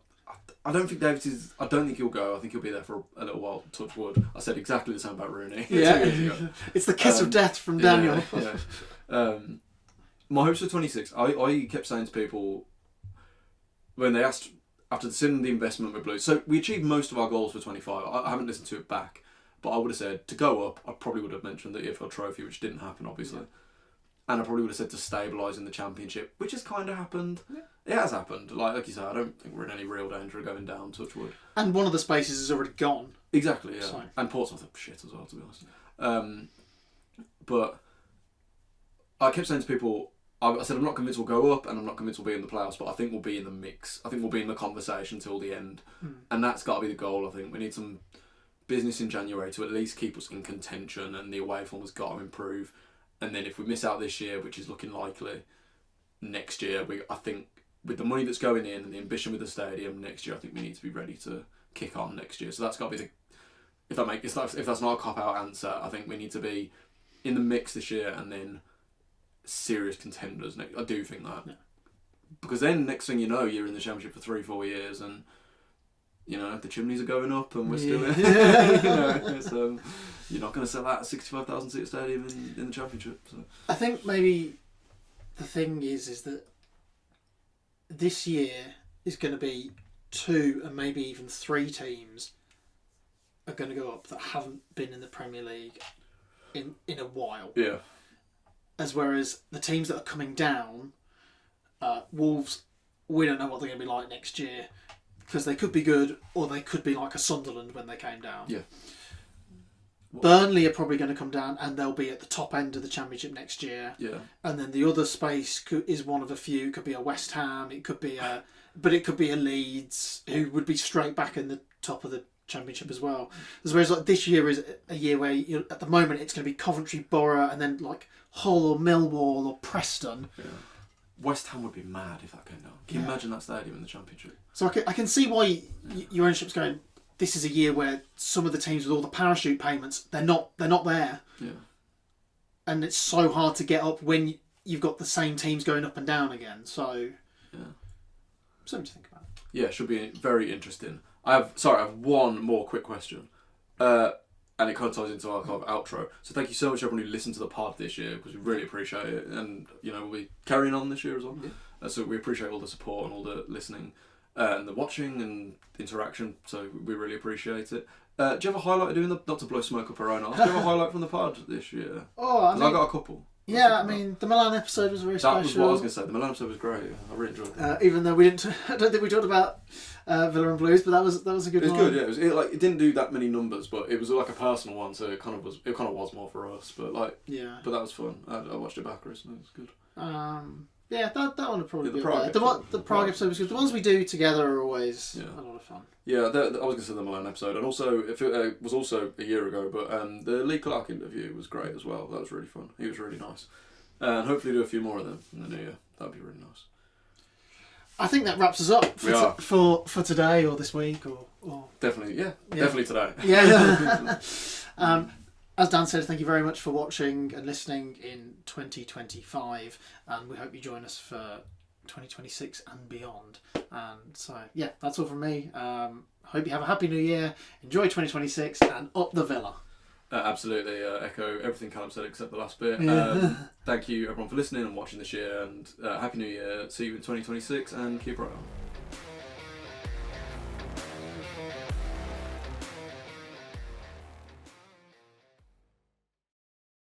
I don't think Davies is. I don't think he'll go. I think he'll be there for a little while. Touch wood. I said exactly the same about Rooney. Yeah. It's the kiss of death from Daniel. My hopes for 26. I kept saying to people when they asked after seeing the investment with Blues. So we achieved most of our goals for 25. I haven't listened to it back, but I would have said to go up. I probably would have mentioned the EFL Trophy, which didn't happen, obviously. Yeah. And I probably would have said to stabilise in the Championship, which has kind of happened. Yeah. It has happened. Like you said, I don't think we're in any real danger of going down, touch wood. And one of the spaces is already gone. Exactly, yeah. So. And Portsmouth are shit as well, to be honest. But I kept saying to people, I said I'm not convinced we'll go up and I'm not convinced we'll be in the playoffs, but I think we'll be in the mix. I think we'll be in the conversation till the end. And that's got to be the goal, I think. We need some business in January to at least keep us in contention, and the away form has got to improve. And then if we miss out this year, which is looking likely, next year, I think with the money that's going in and the ambition with the stadium next year, I think we need to be ready to kick on next year. So that's got to be if that's not a cop-out answer, I think we need to be in the mix this year and then serious contenders next. I do think that. Yeah. Because then next thing you know, you're in the Championship for 3-4 years and the chimneys are going up and we're still in. You're not going to sell out a 65,000 seat stadium in the Championship. So. I think maybe the thing is that this year is going to be 2 and maybe even 3 teams are going to go up that haven't been in the Premier League in a while. Yeah. Whereas the teams that are coming down, Wolves, we don't know what they're going to be like next year because they could be good or they could be like a Sunderland when they came down. Yeah. Burnley are probably going to come down and they'll be at the top end of the Championship next year. Yeah. And then the other space is one of a few. It could be a West Ham. It could be a Leeds who would be straight back in the top of the Championship as well. Whereas like this year is a year where at the moment it's going to be Coventry, Borough, and then like Hull or Millwall or Preston. Yeah. West Ham would be mad if that came down. Can you imagine that stadium in the Championship? So I can see why your ownership's going. This is a year where some of the teams with all the parachute payments, they're not there. Yeah. And it's so hard to get up when you've got the same teams going up and down again. So something to think about. Yeah, should be very interesting. I have one more quick question. And it kind of ties into our kind of outro. So thank you so much everyone who listened to the pod this year because we really appreciate it. And, we'll be carrying on this year as well. Yeah. So we appreciate all the support and all the listening and the watching and the interaction. So we really appreciate it. Do you have a highlight of doing not to blow smoke up our own arse, do you have a highlight from the pod this year? Oh, I got a couple. Yeah, I mean, the Milan episode was very special. That was what I was going to say. The Milan episode was great. I really enjoyed it. Even though we didn't, I don't think we talked about Villa and Blues, but that was a good one. It was good, yeah. It didn't do that many numbers, but it was like a personal one, so it kind of was more for us. But but that was fun. I watched it back recently. It was good. Yeah, that one would probably be the Prague episode was good. The ones we do together are always a lot of fun. Yeah, I was going to say the Milan episode, and also it was also a year ago, but the Lee Clark interview was great as well. That was really fun. He was really nice. And hopefully do a few more of them in the new year. That'd be really nice. I think that wraps us up for today or this week or definitely definitely today. Yeah. As Dan said, thank you very much for watching and listening in 2025, and we hope you join us for 2026 and beyond. And so that's all from me. Hope you have a happy new year. Enjoy 2026 and up the Villa. Absolutely, echo everything Callum said except the last bit. Thank you everyone for listening and watching this year, and Happy New Year. See you in 2026 and keep right on.